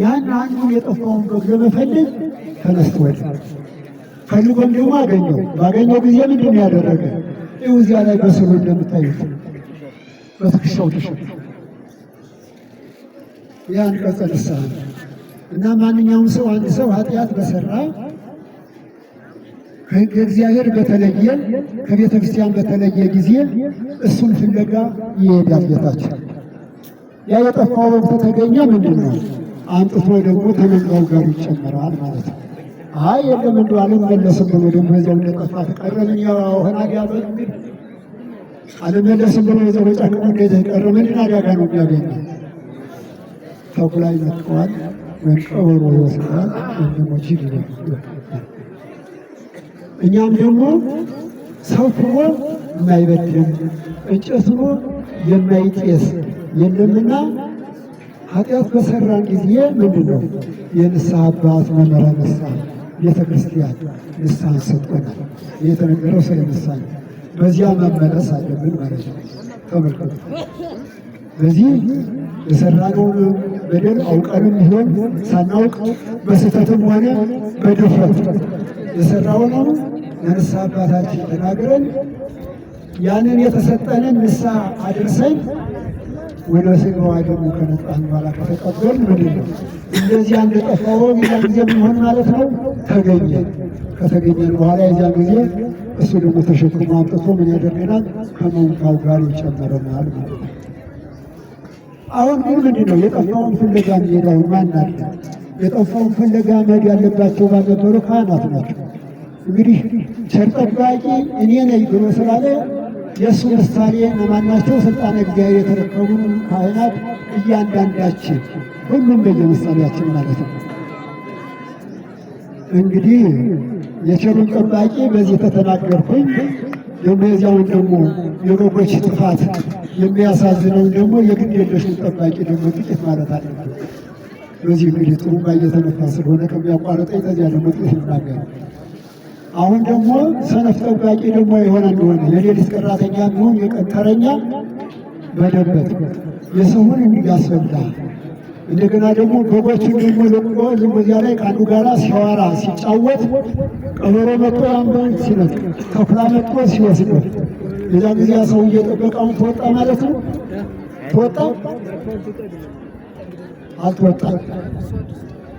ያን አንዱን የጠፋውን በግ ለመፈለግ ተነስቶ ወደ ፈልጎም ደግሞ አገኘው። ባገኘው ጊዜ ምንድን ያደረገ? ይኸው እዚያ ላይ በስሉ እንደምታዩት በትከሻው ተሸክሞ ያ አንቀጸ ንስሐ እና ማንኛውም ሰው አንድ ሰው ኃጢአት በሰራ ከእግዚአብሔር በተለየ ከቤተ ክርስቲያን በተለየ ጊዜ እሱን ፍለጋ ይሄዳል ጌታችን። ያ የጠፋው በግ ተገኘ ምንድን ነው? አምጥቶ ደግሞ ከመንጋው ጋር ይጨመራል ማለት ነው። አይ የለም እንደው አልመለስም ብሎ ደግሞ በዚያው እንደጠፋ ተቀረ። ምን ሆና ዲያበል እንግዲህ አልመለስም ብሎ በዚያው በጫቅሞ እንደተቀረ ምንድን አደጋ ነው የሚያገኘው? ተኩላ ይነጥቀዋል፣ ወይም ቀበሮ ይወስዳል፣ ወይም ደግሞ ጅብ ይወስዳል። እኛም ደግሞ ሰው ሆኖ የማይበድል እንጨት ሆኖ የማይጤስ የለምና ኃጢአት በሰራን ጊዜ ምንድን ነው የንስሐ አባት መምህረ ንስሐ ቤተ ክርስቲያን ንስሐን ሰጥቶናል። የተነገረው ስለ ንስሐ ነው። በዚያ መመለስ አለብን ማለት ነው። ተመልከቱ። በዚህ የሰራነውን በደል አውቀንም ይሆን ሳናውቅ በስህተትም ሆነ በድፍረት የሰራውን ለንስሐ አባታችን ተናግረን ያንን የተሰጠንን ንስሐ አድርሰን ወደ ሥጋው ደግሞ ከነጣን በኋላ ከተቀበልን ምንድን ነው እንደዚያ እንደጠፋው የዚያን ጊዜ ምን ማለት ነው? ተገኘን። ከተገኘን በኋላ የዚያን ጊዜ እሱ ደግሞ ተሸክሞ አምጥቶ ምን ያደርገናል? ከመንጋው ጋር ይጨመረናል ማለት ነው። አሁን ግን ምንድን ነው የጠፋውን ፍለጋ የሚሄደው ማን አለ? የጠፋውን ፍለጋ መሄድ ያለባቸው ባልነበሩ ካህናት ናቸው። እንግዲህ ቸር ጠባቂ እኔ ነኝ ብሎ ስላለ የእሱ ምሳሌ ለማናቸው ስልጣነ እግዚአብሔር የተረከቡ ካህናት እያንዳንዳችን ሁሉም በየምሳሌያችን ማለት ነው። እንግዲህ የቸሩን ጠባቂ በዚህ ተተናገርኩኝ። ደግሞ የዚያውን ደግሞ የበጎች ጥፋት የሚያሳዝነውን ደግሞ የግድ የለሹን ጠባቂ ደግሞ ጥቂት ማለት አለብን። በዚህ እንግዲህ ጥሩምባ እየተነፋ ስለሆነ ከሚያቋርጠኝ ከዚያ ደግሞ ጥቂት ይናገር። አሁን ደግሞ ሰነፍ ጠባቂ ደግሞ የሆነ እንደሆነ የሌሊት ቀራተኛ ቢሆን የቀን ተረኛ በደበት የሰውን እንዲያስበላ እንደገና ደግሞ በጎቹን ደግሞ ለቆ ዝም በዚያ ላይ ከአንዱ ጋራ ሲያወራ ሲጫወት ቀበሮ መጥቶ አንበን ሲነት ተኩላ መጥቶ ሲወስደው የዛን ጊዜ ሰው እየጠበቃውን ተወጣ ማለት ነው። ተወጣ አልተወጣም?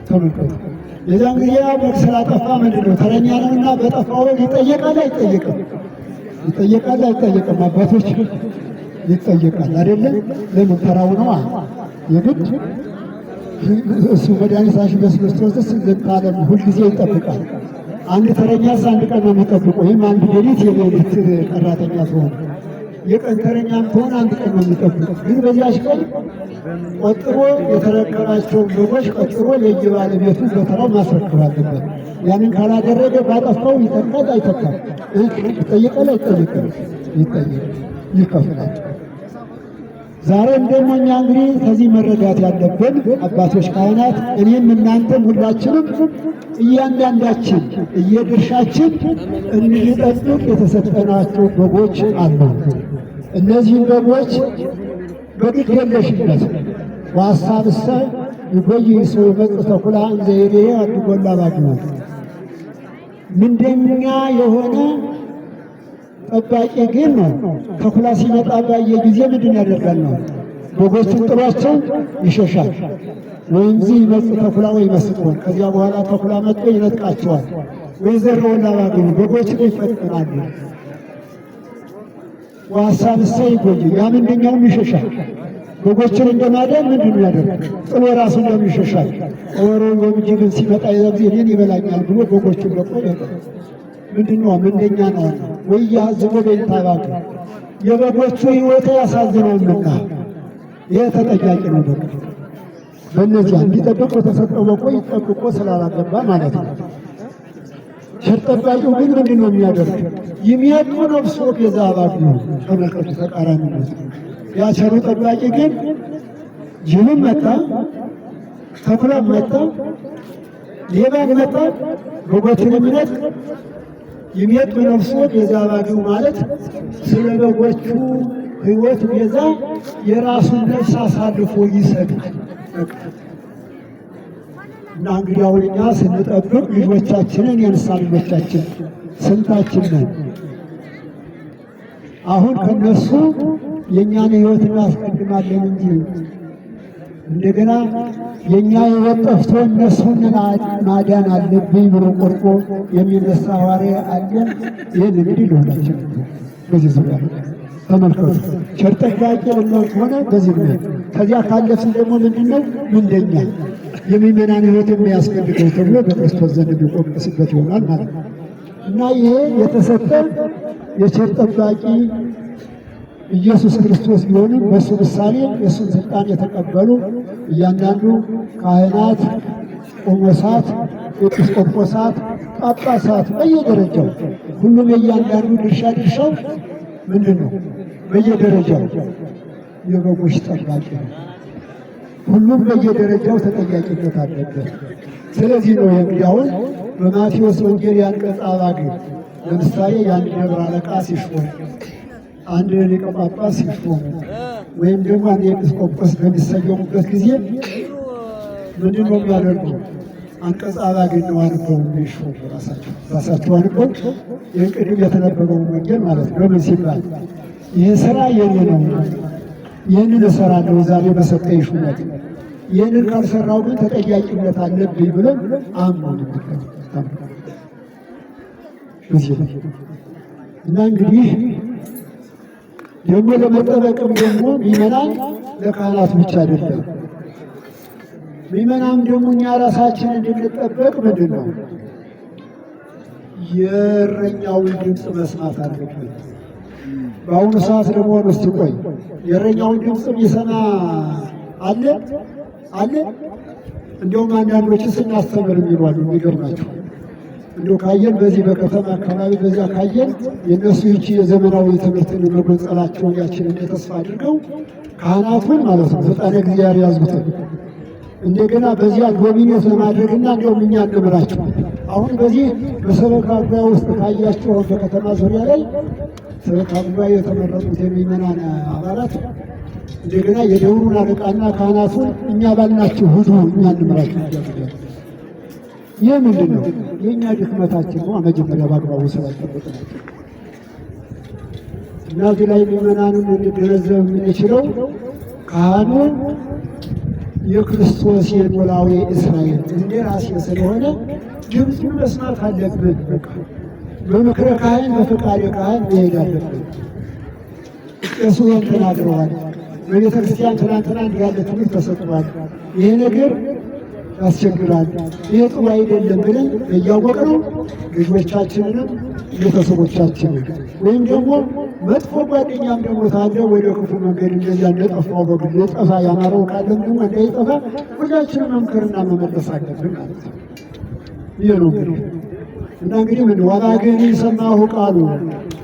ተመልከቱ። የዛን ጊዜ በግ ስላጠፋ ምንድን ነው ተረኛ ነውና በጠፋው በግ ይጠየቃል አይጠየቅም? ይጠየቃል አይጠየቅም? አባቶች ይጠየቃል አይደለም? ለምን ተራው ነው የግድ እሱ መድኃኒታችን ኢየሱስ ክርስቶስ ለዓለም ሁልጊዜ ይጠብቃል። አንድ ተረኛስ አንድ ቀን ነው የሚጠብቀው። ወይም አንድ ሌሊት የሌሊት ቀራተኛ ትሆን የቀን ተረኛም ትሆን አንድ ቀን ነው የሚጠብቀው። ግን በዚያች ቀን ቆጥሮ የተረከባቸው በጎች ቆጥሮ ለየባለቤቱ በተራው ማስረከብ አለበት። ያንን ካላደረገ ባጠፋው ይጠቃል አይጠቃም? ይጠየቃል አይጠየቅም? ይጠየቃል፣ ይከፍላል። ዛሬም ደግሞ እኛ እንግዲህ ከዚህ መረዳት ያለብን አባቶች ካህናት፣ እኔም እናንተም ሁላችንም እያንዳንዳችን እየድርሻችን እንጠብቅ የተሰጠናቸው በጎች አሉ። እነዚህም በጎች በግድ የለሽነት ወሐሳብሰ ይጎይ ሰው ይመጽእ ተኩላ እንዘ ይሬ አድጎላ ባግነ ምንደኛ የሆነ ጠባቂ ግን ነው። ተኩላ ሲመጣ ባየ ጊዜ ምንድን ያደርጋል ነው? በጎቹን ጥሏቸው ይሸሻል። ወይም ዚህ ይመጽእ ተኩላ ወይ መስጥቶን ከዚያ በኋላ ተኩላ መጥቶ ይነጥቃቸዋል። ወይ ዘረውና ባግኑ በጎችን ይፈጥናሉ። ወሐሳብሰ ይጎይ ያ ምንደኛውም ይሸሻል። በጎችን እንደማዳን ምንድን ያደርጋል? ጥሎ ራሱ እንደምን ይሸሻል። ወሮ ወምጅግን ሲመጣ የዛ ጊዜ እኔን ይበላኛል ብሎ በጎቹን ለቆ ይወጣል። ምንድነው? ምንደኛ ነው ወይ ያዝቦ በእንታባክ የበጎቹ ሕይወት ያሳዝነውና ይሄ ተጠያቂ ነው። በቃ በእነዚያ እንዲጠብቁ የተሰጠው በጎ ይጠብቆ ስላላገባ ማለት ነው። ቸር ጠባቂው ግን ምንድነው የሚያደርግ? የሚያጡ ነፍሶ ቤዛ አባግ ነው። ተመልከቱ፣ ተቃራኒ ነው። ያ ቸሩ ጠባቂ ግን ጅብም መጣ፣ ተኩላም መጣ፣ ሌባም መጣ፣ በጎቹን የሚነጥቅ የሚያጡ ነፍሶ ቤዛ አባግ ማለት ስለ በጎቹ ሕይወት ቤዛ የራሱን ነፍስ አሳልፎ ይሰጣል። እና እንግዲህ አሁን እኛ ስንጠብቅ ልጆቻችንን የንስሐ ልጆቻችን ስንታችን ነን? አሁን ከነሱ የእኛን ሕይወት እናስቀድማለን እንጂ እንደገና የእኛ ሕይወት ጠፍቶ እነሱን ማዳን አለብኝ ብሎ ቆርጦ የሚነሳ ሐዋርያ አለን። ይህን እንግዲህ ለሁላችን በዚህ ዙሪያ ተመልከቱ። ቸር ጠባቂ ሆነ በዚህ ነው። ከዚያ ካለፍን ደግሞ ምንድነው ምንደኛ የሚመናን ሕይወት የሚያስፈልገው ተብሎ በክርስቶስ ዘንድ የሚቆምስበት ይሆናል ማለት ነው እና ይሄ የተሰጠ የቸር ጠባቂ ኢየሱስ ክርስቶስ ቢሆንም በእሱ ምሳሌ የእሱን ስልጣን የተቀበሉ እያንዳንዱ ካህናት፣ ቆሞሳት፣ ኤጲስቆጶሳት፣ ጳጳሳት በየደረጃው ሁሉም የእያንዳንዱ ድርሻው ምንድን ነው? በየደረጃው የበጎች ጠባቂ ነው። ሁሉም በየደረጃው ተጠያቂነት አለበት። ስለዚህ ነው እንግዲያውን በማቴዎስ ወንጌል ያንቀጽ አባግ ለምሳሌ የአንድ ደብር አለቃ ሲሾም፣ አንድ ሊቀ ጳጳስ ሲሾሙ ወይም ደግሞ አንድ ኤጲስቆጶስ በሚሰየሙበት ጊዜ ምንድን ነው የሚያደርጉ? አንቀጽ አባግ ነው አንበው የሚሾሙ ራሳቸው አንበው ይህን ቅድም የተነበበውን ወንጌል ማለት ነው። ምን ሲባል ይህ ስራ የኔ ነው፣ ይህንን እሰራለሁ ዛሬ በሰጠኝ ሹመት፣ ይህንን ካልሰራው ግን ተጠያቂነት አለብኝ ብለን አምኑ እና እንግዲህ ደግሞ ለመጠበቅም ደግሞ ምእመናን ለካህናት ብቻ አይደለም። ምእመናን ደግሞ እኛ ራሳችን እንድንጠበቅ ምንድን ነው የእረኛውን ድምፅ መስማት አለብን። በአሁኑ ሰዓት ደግሞ እስቲ ቆይ የእረኛውን ድምፅ የሚሰማ አለ አለ? እንዲሁም አንዳንዶች ስናስተምር የሚሏሉ የሚገርማቸው እንዲሁ ካየን በዚህ በከተማ አካባቢ በዚያ ካየን የእነሱ ይቺ የዘመናዊ ትምህርትን መጎንጸላቸውን ያችን ተስፋ አድርገው ካህናቱን ማለት ነው ፈጣሪ እግዚአብሔር ያዙትን እንደገና በዚያ ዶሚኔት ለማድረግና እንዲሁም እኛ እንምራቸው። አሁን በዚህ በሰበካ ጉባኤ ውስጥ ካያቸው በከተማ ዙሪያ ላይ ሰበካ ጉባኤ የተመረጡት የሚመናን አባላት እንደገና የደብሩን አለቃና ካህናቱን እኛ ባልናችሁ ሁሉ እኛ እንምራቸው ያደርጋሉ። ይህ ምንድን ነው? የእኛ ድክመታችን ነው። መጀመሪያ በአግባቡ ስላልጠበቅናቸው እና እዚህ ላይ ምእመናንን እንድንገነዘብ የምንችለው ካህኑ የክርስቶስ የኖላዊ እስራኤል እንደራሴ ስለሆነ ድምፁን መስማት አለብን። በቃ በምክረ ካህን በፈቃደ ካህን መሄድ አለብን። ቄሱ ይህን ተናግረዋል። በቤተ ክርስቲያን ትናንትና እንዲህ ያለ ትምህርት ተሰጥቷል። ይሄ ነገር ያስቸግራል፣ ይሄ ጥሩ አይደለም ብለን እያወቅነው ልጆቻችንንም ቤተሰቦቻችንን ወይም ደግሞ መጥፎ ጓደኛም ደግሞ ታለ ወደ ክፉ መንገድ እንደዚያ እንደጠፋው በግል ጠፋ ያማረው ካለም ደግሞ እንዳይጠፋ ሁላችንም መምከርና መመለስ አለብን ማለት ነው። ይህ ነው እንግዲህ እና እንግዲህ ምን ዋላ ግን ይሰማሁ ቃሉ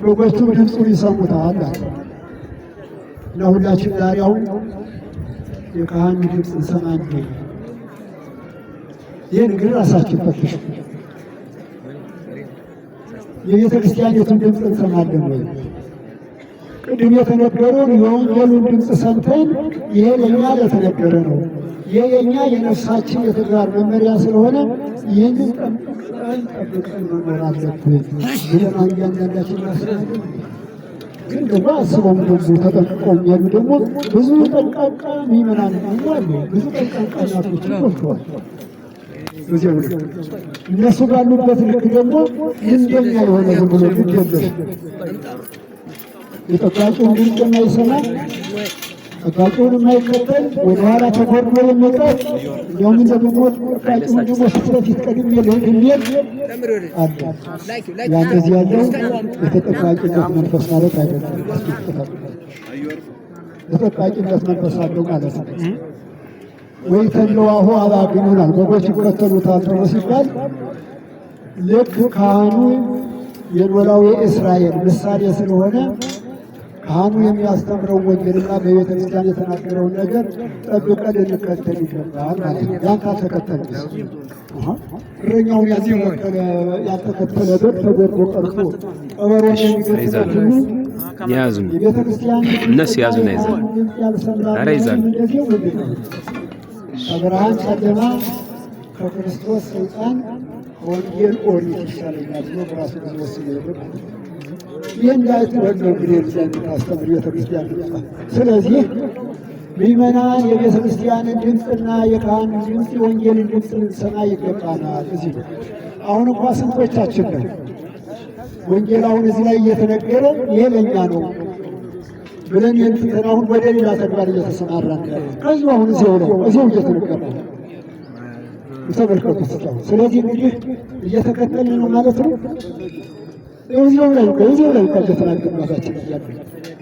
በጎቹም ድምፁን ይሰሙታል እና ሁላችን ዛሬ አሁን የካህን ድምፅ እንሰማለን። ይህን ግን ራሳችን ፈትሹ። የቤተ ክርስቲያኒቱን ድምፅ እንሰማለን ወይ? ቅድም የተነገረውን የወንጌሉን ድምፅ ሰምተን ይሄ ለእኛ ለተነገረ ነው፣ ይሄ የእኛ የነፍሳችን የተግባር መመሪያ ስለሆነ ይህንን ጠብቀን መኖር አለብን ብለን እያንዳንዳችን እናስባለን። ግን ደግሞ አስበውም ደግሞ ተጠንቅቀው የሚያሉ ደግሞ ብዙ ጠንቃቃ ምእመናን አሉ። ብዙ ጠንቃቃ እናቶችን ወልተዋል። በዚያው ልክ እነሱ ባሉበት ልክ ደግሞ እንደኛ የሆነ ዝም ብሎ ግድ የለሽ የጠባቂውን ድምፅ የማይሰማ ጠባቂውን የማይከተል ወደኋላ ተኮርኖ የሚቀር እንዲያውም ደግሞ ጠባቂውን ደግሞ ፊት ለፊት ቀድሜ ልሄድ የሚል አለ። ያ እንደዚህ ያለው የተጠባቂነት መንፈስ ማለት አይደለም። የተጠባቂነት መንፈስ አለው ማለት ነው። ወይ ተለዋሁ አባግ ይሆናል በጎች ይከተሉታል ተብሎ ሲባል ልክ ካህኑ የኖላዊ እስራኤል ምሳሌ ስለሆነ ካህኑ የሚያስተምረው ወንጌልና በቤተ ክርስቲያን የተናገረውን ነገር ጠብቀን ልንከተል ይገባል ማለት ነው። ያን ካልተከተልን እረኛውን ያልተከተለ በግ ተጎድቶ ቀርቶ ቀበሮን የሚገጥመው ሁሉ የቤተ ክርስቲያን እነሱ ያዙና ይዘን ኧረ ይዛሉ ከብርሃን ጨለማ ከክርስቶስ ስልጣን ከወንጌል ኦሪት ይሻለኛል ብሎ በራሱ ወስኖ ይህን ጋይት ወንዶ እንግዲህ አስተምር ቤተክርስቲያን። ስለዚህ ምእመናን የቤተ ክርስቲያንን ድምፅና የካህኑን ድምፅ የወንጌልን ድምፅ ልንሰማ ይገባናል። እዚህ አሁን እንኳ ስንቶቻችን ነው ወንጌል አሁን እዚህ ላይ እየተነገረ ይሄ ለእኛ ነው ብለን የንትተን አሁን ወደ ሌላ ተግባር እየተሰማራን ከዚሁ አሁን እዚያው እየተነገረ ነው። ተመልከቱ። ስለዚህ እንግዲህ እየተከተልን ነው ማለት ነው። እዚያው ላይ እየተናገርን ማዛችን እያለ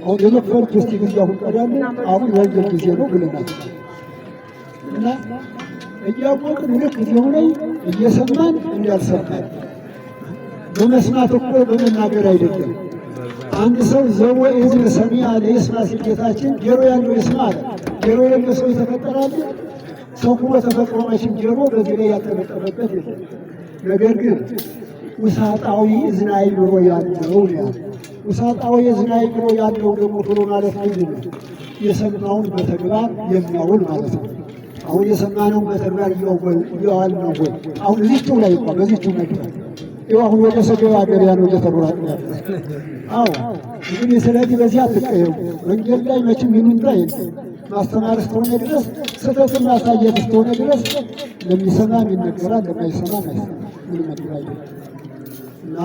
አሁን የመክፈልት ውስጥ ጊዜ አሁን ቀዳለ አሁን የወንጌል ጊዜ ነው ብለናል እና እያወቅን ልክ ጊዜው ላይ እየሰማን እንዳልሰማን በመስማት እኮ በመናገር አይደለም። አንድ ሰው ዘወ እዝነ ሰሚዐ ለይስማ ሲል ጌታችን ጆሮ ያለው ይስማ አለ። ጆሮ ያለው ሰው የተፈጠራል። ሰው ሁሉ ተፈጥሮ መቼም ጆሮ በዚህ ላይ ያልተጠቀመበት የለም። ነገር ግን ውሳጣዊ እዝነ አእምሮ ያለው ነው። ውሳጣዊ እዝነ አእምሮ ያለው ደግሞ ብሎ ማለት ምንድን ነው? የሰማውን በተግባር የሚያውል ማለት ነው። አሁን የሰማነውን በተግባር እያዋል ነው ወይ? አሁን እዚህቱ ላይ እንኳ በዚህቱ መድረክ ይኸው አሁን ወደ ሰገባ ገበያ ነው እየተሯሯጥን ያለ። አዎ እንግዲህ ስለዚህ በዚህ አትቀየሙ። ወንጌል ላይ መቼም ይሉንታ የለም። ማስተማር እስከሆነ ድረስ ስህተትን ማሳየት እስከሆነ ድረስ ለሚሰማም ይነገራል፣ ለማይሰማም አይሰማም። ምን መድራይ እና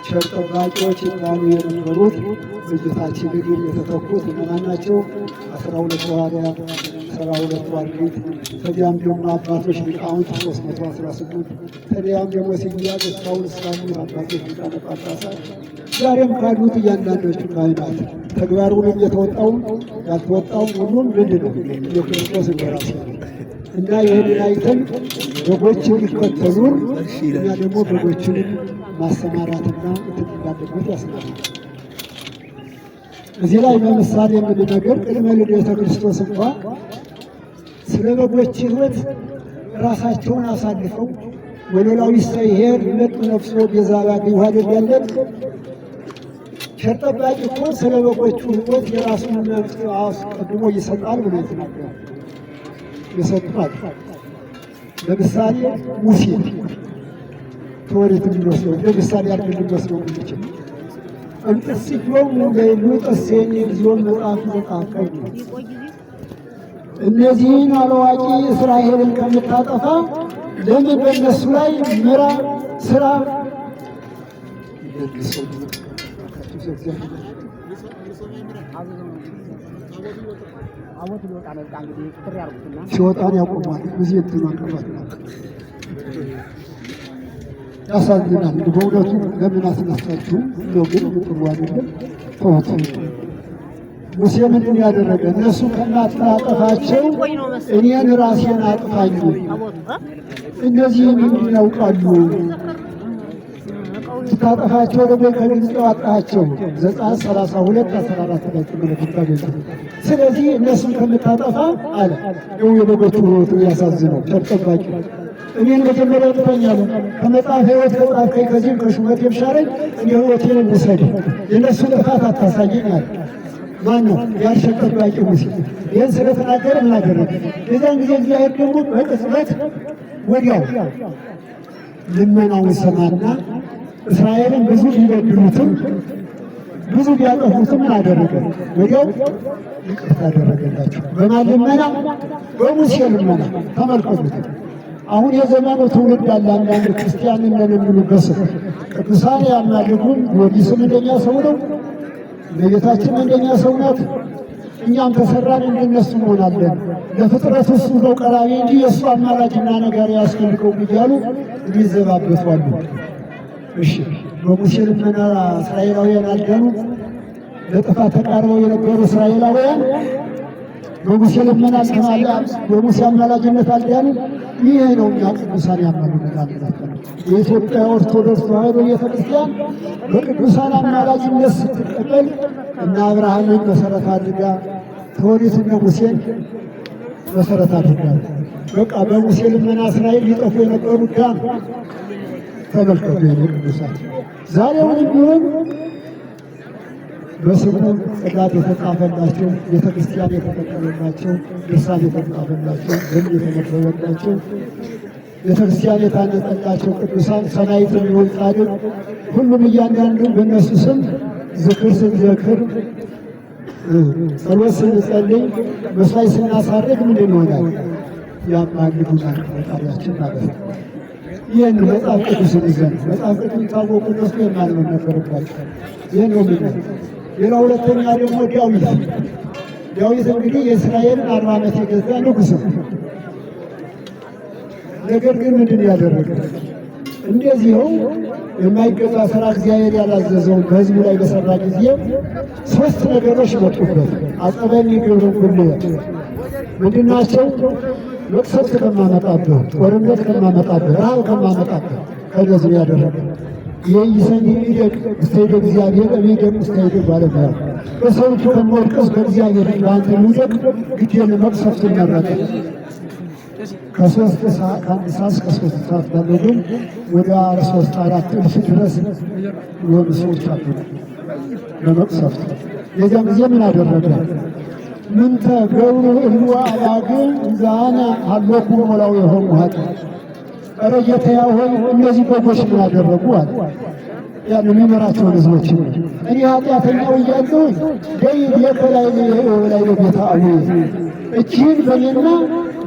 ቸር ጠባቂዎች ይባሉ የነበሩት በጌታችን እግር የተተኩት እነማን ናቸው? 12 ሐዋርያት፣ 72 አርድእት፣ ከዚያም ደግሞ አባቶች ሊቃውንት 318፣ ከዚያም ደግሞ ሲያዝ እስካሁን እስካሉ አባቶች ሊቃነ ጳጳሳት፣ ዛሬም ካሉት እያንዳንዶቹ ካህናት ተግባሩንም የተወጣውን ያልተወጣውን ሁሉም ምንድን ነው የክርስቶስ እንደራሴ እና ይህንን አይተን በጎችን ሊከተሉን እኛ ደግሞ በጎችን ማሰማራትና እንዳለበት ያስናል። እዚህ ላይ በምሳሌ የምንነገር ቅድመ ልደተ ክርስቶስ እንኳ ስለ በጎች ሕይወት ራሳቸውን አሳልፈው ወለላዊ ሳይሄድ መጡ ነፍሶ ቤዛ ባገኝ ዋደድ ያለን ቸር ጠባቂ እኮ ስለ በጎቹ ሕይወት የራሱን ነፍስ አስቀድሞ ይሰጣል ብሎ የተናገረ የሰጡት። ለምሳሌ ሙሴ ተወሪት እንዲወስደው ለምሳሌ አድርገን እንወስደው እንችል እንጥስዮም ለይሉ ጠሴን ልጆም ምዕራፍ ዘቃቀኝ እነዚህን አላዋቂ እስራኤልን ከምታጠፋ ለምን በእነሱ ላይ ምራ ስራ ሲወጣን ያቆማል። እዚህ እንትማቀፋት ያሳዝናል። በእውነቱ ለምን አስነሳችሁ? እንደው ግን ጥሩ አይደለም። ተውት። ሙሴ ምንድን ያደረገ? እነሱ ከማታጠፋቸው እኔን ራሴን አጥፋኝ። እነዚህ ምንድን ያውቃሉ? ስታጠፋቸው ደግሞ ከግብፅ ያወጣቸው ዘጸአት 32:14 ላይ ተመለከታችሁ። ስለዚህ እነሱን ከምታጠፋ አለ ነው የበጎቹ ሕይወት ያሳዝነው። ቸር ጠባቂ እኔን መጀመሪያ ጥፋኛለ ከመጽሐፍ ሕይወት ከጻፍከኝ ከዚህም ከሹመት የምሻረኝ እንደ ሕይወቴን እንውሰድ፣ የእነሱን ጥፋት አታሳየኝ አለ። ማን ነው? ያን ቸር ጠባቂ ሙሴ። ይህን ስለተናገረ ምን አደረገ? የዚያን ጊዜ እግዚአብሔር ደግሞ በቅጽበት ወዲያው ልመናውን ሰማና እስራኤልን ብዙ ቢበድሉትም ብዙ ቢያጠፉትም ምን አደረገ? ወዲያው ይቅርታ አደረገላቸው። በማን ልመና? በሙሴ ልመና። ተመልከቱት። አሁን የዘመኑ ትውልድ ያለ አንዳንድ ክርስቲያንን ለሚሉ ገስ ቅዱሳን ያማልጉን ጊዮርጊስም እንደኛ ሰው ነው፣ እመቤታችን እንደኛ ሰው ናት። እኛም ተሰራን እንደነሱ እንሆናለን። ለፍጥረቱ እሱ ነው ቀራቢ እንጂ የእሱ አማላጅና ነገር ያስፈልገውም እያሉ የሚዘባበቱ አሉ። እሺ በሙሴ ልመና እስራኤላውያን አልዳኑ። ለጥፋት ተቃርበው የነበሩ እስራኤላውያን በሙሴ ልመና በሙሴ አማላጅነት አልዳኑ። ይህ ነው እኛ ቅዱሳን ያመኑበታል። የኢትዮጵያ ኦርቶዶክስ ተዋሕዶ ቤተክርስቲያን በቅዱሳን አማላጅነት ስትቀበል እና አብርሃምን መሰረት አድርጋ ተወሪትና ሙሴን መሰረት አድርጋ በቃ በሙሴ ልመና እስራኤል ሊጠፉ የነበሩ ዳን ተመልከቱ። የቅዱሳን ዛሬውንም ቢሆን በስሙ ጽላት የተጻፈላቸው ቤተክርስቲያን የተፈቀደላቸው ድርሳን የተጻፈላቸው ሕግ የተነበበላቸው ቤተክርስቲያን የታነጸላቸው ቅዱሳን ሰማዕት የሚሆን ጻድቅ ሁሉም እያንዳንዱ በእነሱ ስም ዝክር ስንዘክር ጸሎት ስንጸልይ መስዋዕት ስናሳርግ ምንድን ይሆናል? ያማልዱናል ፈጣሪያችን ማለት ነው። ይህን መጽሐፍ ቅዱስን ይዘን መጽሐፍ ቅዱስ ታወቁ እነሱ የማንበብ ነበረባቸው። ይህን ነው የሚለው። ሌላ ሁለተኛ ደግሞ ዳዊት እንግዲህ የእስራኤልን 40 ዓመት የገዛ ንጉሥ ነው። ነገር ግን ምንድን ያደረገ እንደዚሁ የማይገባ ስራ እግዚአብሔር ያላዘዘውን በሕዝቡ ላይ በሰራ ጊዜ 3 ነገሮች መጡበት። አጸበኒ ግብር ሁሉ ምንድናቸው? መቅሰፍት ከማመጣብህ፣ ጦርነት ከማመጣብህ፣ ረሃብ ከማመጣብህ ከነዚህ ያደረገ ይሰኒ ሚደቅ እስተይደ እግዚአብሔር እሚደቅ እስተይደ ባለሙያ በሰው እጅ ከመወድቀስ በእግዚአብሔር በአንተ ሚደቅ ግዴለ መቅሰፍት መረጠ። ከ1 ሰዓት እስከ 3 ሰዓት ባለው ግን ወደ 3-4 እልፍ ድረስ የሆኑ ሰዎች አሉ በመቅሰፍት። የዚያን ጊዜ ምን አደረገ? ምንተ ገብሩ እሉ አባግዕ ዛነ ሀሎኩ ሞላው የሆኑ ሀጥ ኧረ ጌታዬ ሆይ እነዚህ በጎች ምን አደረጉ አለ። ያን የሚመራቸውን ሕዝቦች እኔ ኃጢአተኛው እያለሁኝ የከላይ ለጌታ አሉ እጅህን በእኔና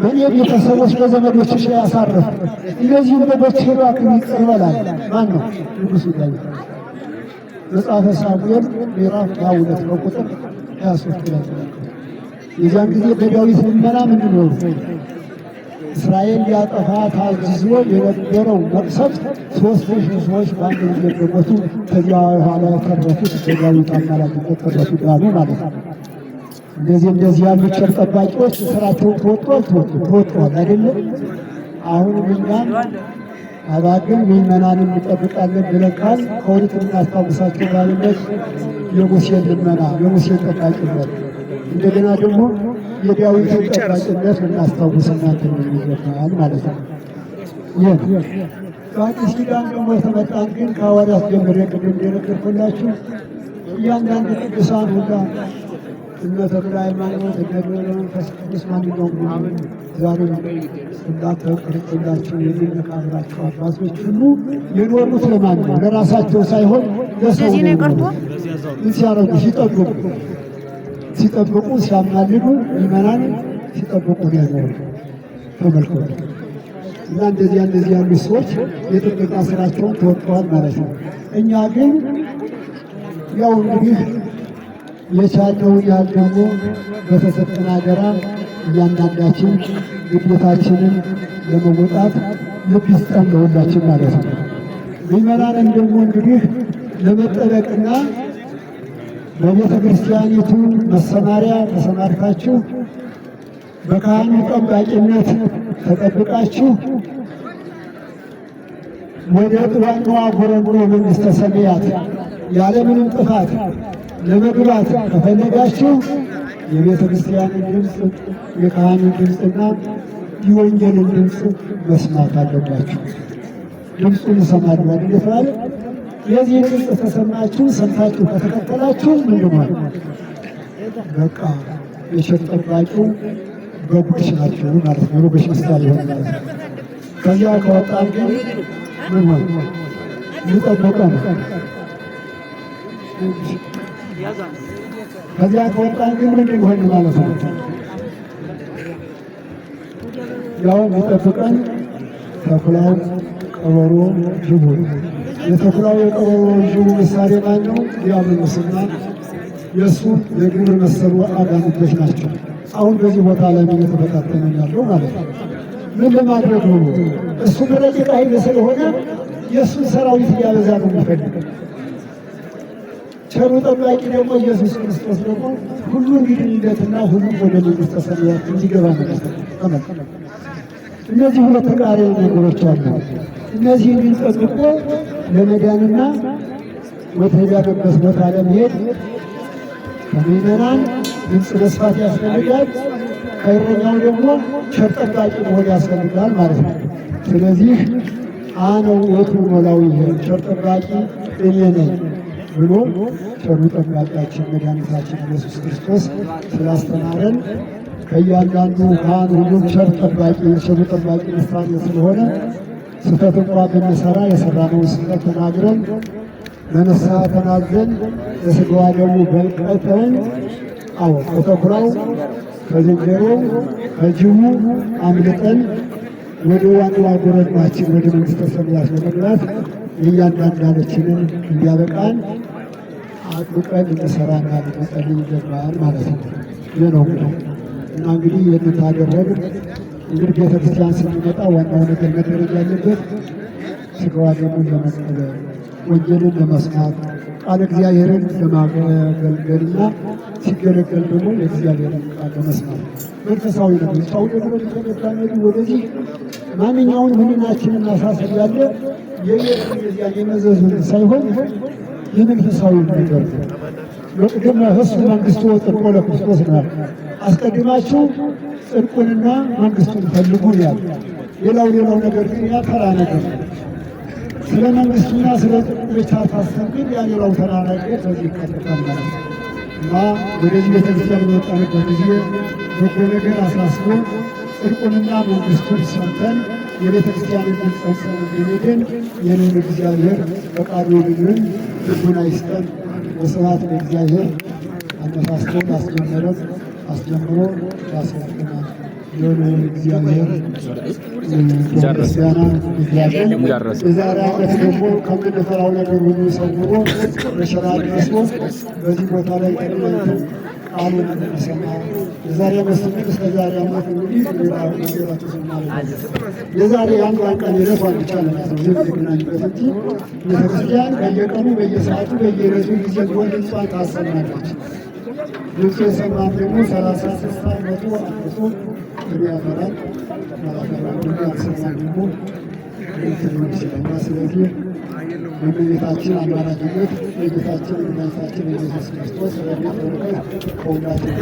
በእኔ ቤተሰቦች በዘመዶችሽ ላይ ያሳረፍ እነዚህም በጎች እባክህ ይቅር በላል። ማን ነው? ንጉሡ ዳዊት። መጽሐፈ ሳሙኤል ምዕራፍ 22 በቁጥር 23 ላይ የዚያን ጊዜ በዳዊት ልመና ምንድን ነው እስራኤል ሊያጠፋ ታዝዞ የነበረው መቅሰፍት 3000 ሰዎች በአንድ ጊዜ ገቦቱ። ከዚያ በኋላ የተረፉት በዳዊት አማላጅነት ተረፉ ዳኑ ማለት ነው። እንደዚህ ያሉ ቸር ጠባቂዎች ስራቸውን ተወጥተዋል አይደለም? አሁንም እኛም አባግን ምዕመናንን እንጠብቃለን ብለን ካል ከወዲት የምናስታውሳቸው ባልነት የሙሴን ልመና የሙሴን ጠባቂነት እንደገና ደግሞ የዳዊትን ጠባቂነት ልናስታውስና ይገባል ማለት ነው። ይህ በአዲስ ኪዳን ደግሞ የተመጣን ግን ከሐዋርያት ጀምሬ ቅድም እንደነገርኩላችሁ እያንዳንዱ ቅዱሳን ሁላ እነ ተክለ ሃይማኖት እነ ገብረ መንፈስ ቅዱስ ማንኛውም ዛሬ እንዳትቀርጽላቸው የሚመካከራቸው አባቶች ሁሉ የኖሩት ለማን ነው? ለራሳቸው ሳይሆን ለሰው ነው። ሲያረጉ ሲጠብቁ ሲያማልዱ ምዕመናን ሲጠብቁ ነው ያኖሩ። ተመልከቱ። እና እንደዚህ ያሉ ሰዎች የጥበቃ ስራቸውን ተወጥተዋል ማለት ነው። እኛ ግን ያው እንግዲህ የቻልነውን ያህል ደግሞ በተሰጠን አደራ እያንዳንዳችን ግዴታችንን ለመወጣት ልብ ይስጠን ለሁላችን ማለት ነው። ምዕመናንን ደግሞ እንግዲህ ለመጠበቅና በቤተ ክርስቲያኒቱ መሰማሪያ ተሰማርታችሁ በካህኑ ጠባቂነት ተጠብቃችሁ ወደ ዋናዋ ጎረጎረ መንግሥተ ሰማያት ያለምንም ጥፋት ለመግባት ከፈለጋችሁ የቤተ ክርስቲያንን ድምፅ፣ የካህኑን ድምፅና የወንጌልን ድምፅ መስማት አለባችሁ። ድምፁን እሰማለሁ አይደል የተባለ? የዚህን ድምፅ ተሰማችሁ ሰምታችሁ ከተከተላችሁ ምንድን ነው? በቃ የሸት ጠባቂው በጎች ናቸው ማለት ነው። በጎች ምሳሌ ይሆን ማለት ነው። ከዚያ ከወጣን ግን ምን ሆነ? ሊጠበቀ ነው። ከዚያ ከወጣን ግን ምንድን ሆን ማለት ነው? ያው ሊጠብቀን ተኩላው፣ ቀበሮ፣ ጅቡ። የተኩላው የቀበሮ ጅቡ ምሳሌ ማን ነው? ዲያብሎስና የእሱ የግብር መሰሉ አጋንንቶች ናቸው። አሁን በዚህ ቦታ ላይ ምን የተፈታተነ ያለው ማለት ነው። ምን ለማድረግ ነው? እሱ በረቂቅ ኃይል ስለሆነ የእሱን ሰራዊት ሊያበዛ ነው የሚፈልግ። ቸሩ ጠባቂ ደግሞ ኢየሱስ ክርስቶስ ደግሞ ሁሉ እንዲድንለትና ሁሉ ወደ መንግሥተ ሰማያት እንዲገባ ነው። እነዚህ ሁለት ተቃራኒ ነገሮች አሉ። እነዚህ ግን ጠብቆ ለመዳንና ወደተዳረበት ቦታ ለመሄድ ከምዕመናን ድምፅ መስማት ያስፈልጋል። ከእረኛው ደግሞ ቸር ጠባቂ መሆን ያስፈልጋል ማለት ነው። ስለዚህ አነ ውእቱ ኖላዊ ቸር ጠባቂ እኔ ነኝ ብሎ ቸሩ ጠባቂያችን መድኃኒታችን ኢየሱስ ክርስቶስ ስላስተማረን ከእያንዳንዱ ካህን ሁሉም ቸር ጠባቂ የቸሩ ጠባቂ ምሳሌ ስለሆነ ስህተት እንኳ ብንሰራ የሰራነውን ስህተት ተናግረን ለንስሐ ተናዘን ለሥጋዋ ደሙ በልቀተን ከተኩላው ከዝንጀሮው ከጅቡ አምልጠን ወደ ዋናዋ ጎረቤታችን ወደ መንግሥተ ሰማያት ለመግባት የእያንዳንዳችንን እንዲያበቃን አጥብቀን ልንሰራና ልንጸልይ ይገባል ማለት ነው። ይህ ነው እና እንግዲህ ይህንን ካደረግን እንግዲህ ቤተ ክርስቲያን ስንመጣ ዋናው ነገር መደረግ ያለበት ሥጋዋ ደሙን ለመቀበል ወንጌልን ለመስማት ቃለ እግዚአብሔርን ለማገልገልና ሲገለገል ደግሞ የእግዚአብሔርን ቃል ለመስማት መንፈሳዊ ነው። ሰው ደግሞ ተገባነቱ ወደዚህ ማንኛውን ሕሊናችንን ማሳሰብ ያለ የመዘዙን ሳይሆን የመንፈሳዊ ነገር ነው። ወቅድመ ህሱ መንግሥቱ ወጽድቆ ለክርስቶስ ነው። አስቀድማችሁ ጽድቁንና መንግሥቱን ፈልጉ ያለ ሌላው ነገር ግን ያተራ ነገር ነው። ስለ መንግሥቱና ስለ ጽድቁ ብቻ ታስብ ግን ያ ሌላው ተራ ነገር በዚህ ይቀጥላል ማለት ነው እና ወደዚህ ቤተክርስቲያን በመጣንበት ጊዜ በጎ ነገር አሳስቦ ጽድቁንና መንግሥቱን ሰምተን የቤተክርስቲያንን ጽንሰን እንድንድን ይህንን እግዚአብሔር ፈቃዱ ይሁን ልቡና ይስጠን። በስብሐት ለእግዚአብሔር። አነሳስቶን አስጀመረን አስጀምሮ ያስረክናል። የሆነ እግዚአብሔር ክርስቲያና የዛሬ ዓመት ደግሞ ከምንፈራው ነገር ሁሉ ሰውሮ በሸራ ደርሶ በዚህ ቦታ ላይ ተገናኝተን ቃሉን እንድንሰማ የዛሬ መስጊድ እስከ ዛሬ ዓመት እንግዲህ የዛሬ አንዷን ቀን የዕለቷን ብቻ ለማለት ነው የምንገናኝበት እንጂ ቤተክርስቲያን በየቀኑ በየሰዓቱ በየዕለቱ ጊዜ ቢሆን ድምጿን ታሰማለች። ድምፁ የሰማን ደግሞ 36 ዓመቱ አፍርሶ ፍሬ ያፈራል። ያልሰማን ደግሞ ሊሆን ይችላል። ስለዚህ የእመቤታችን አማላጅነት የጌታችን የመድኃኒታችን የኢየሱስ ክርስቶስ ረድኤት በረከት ከሁላችን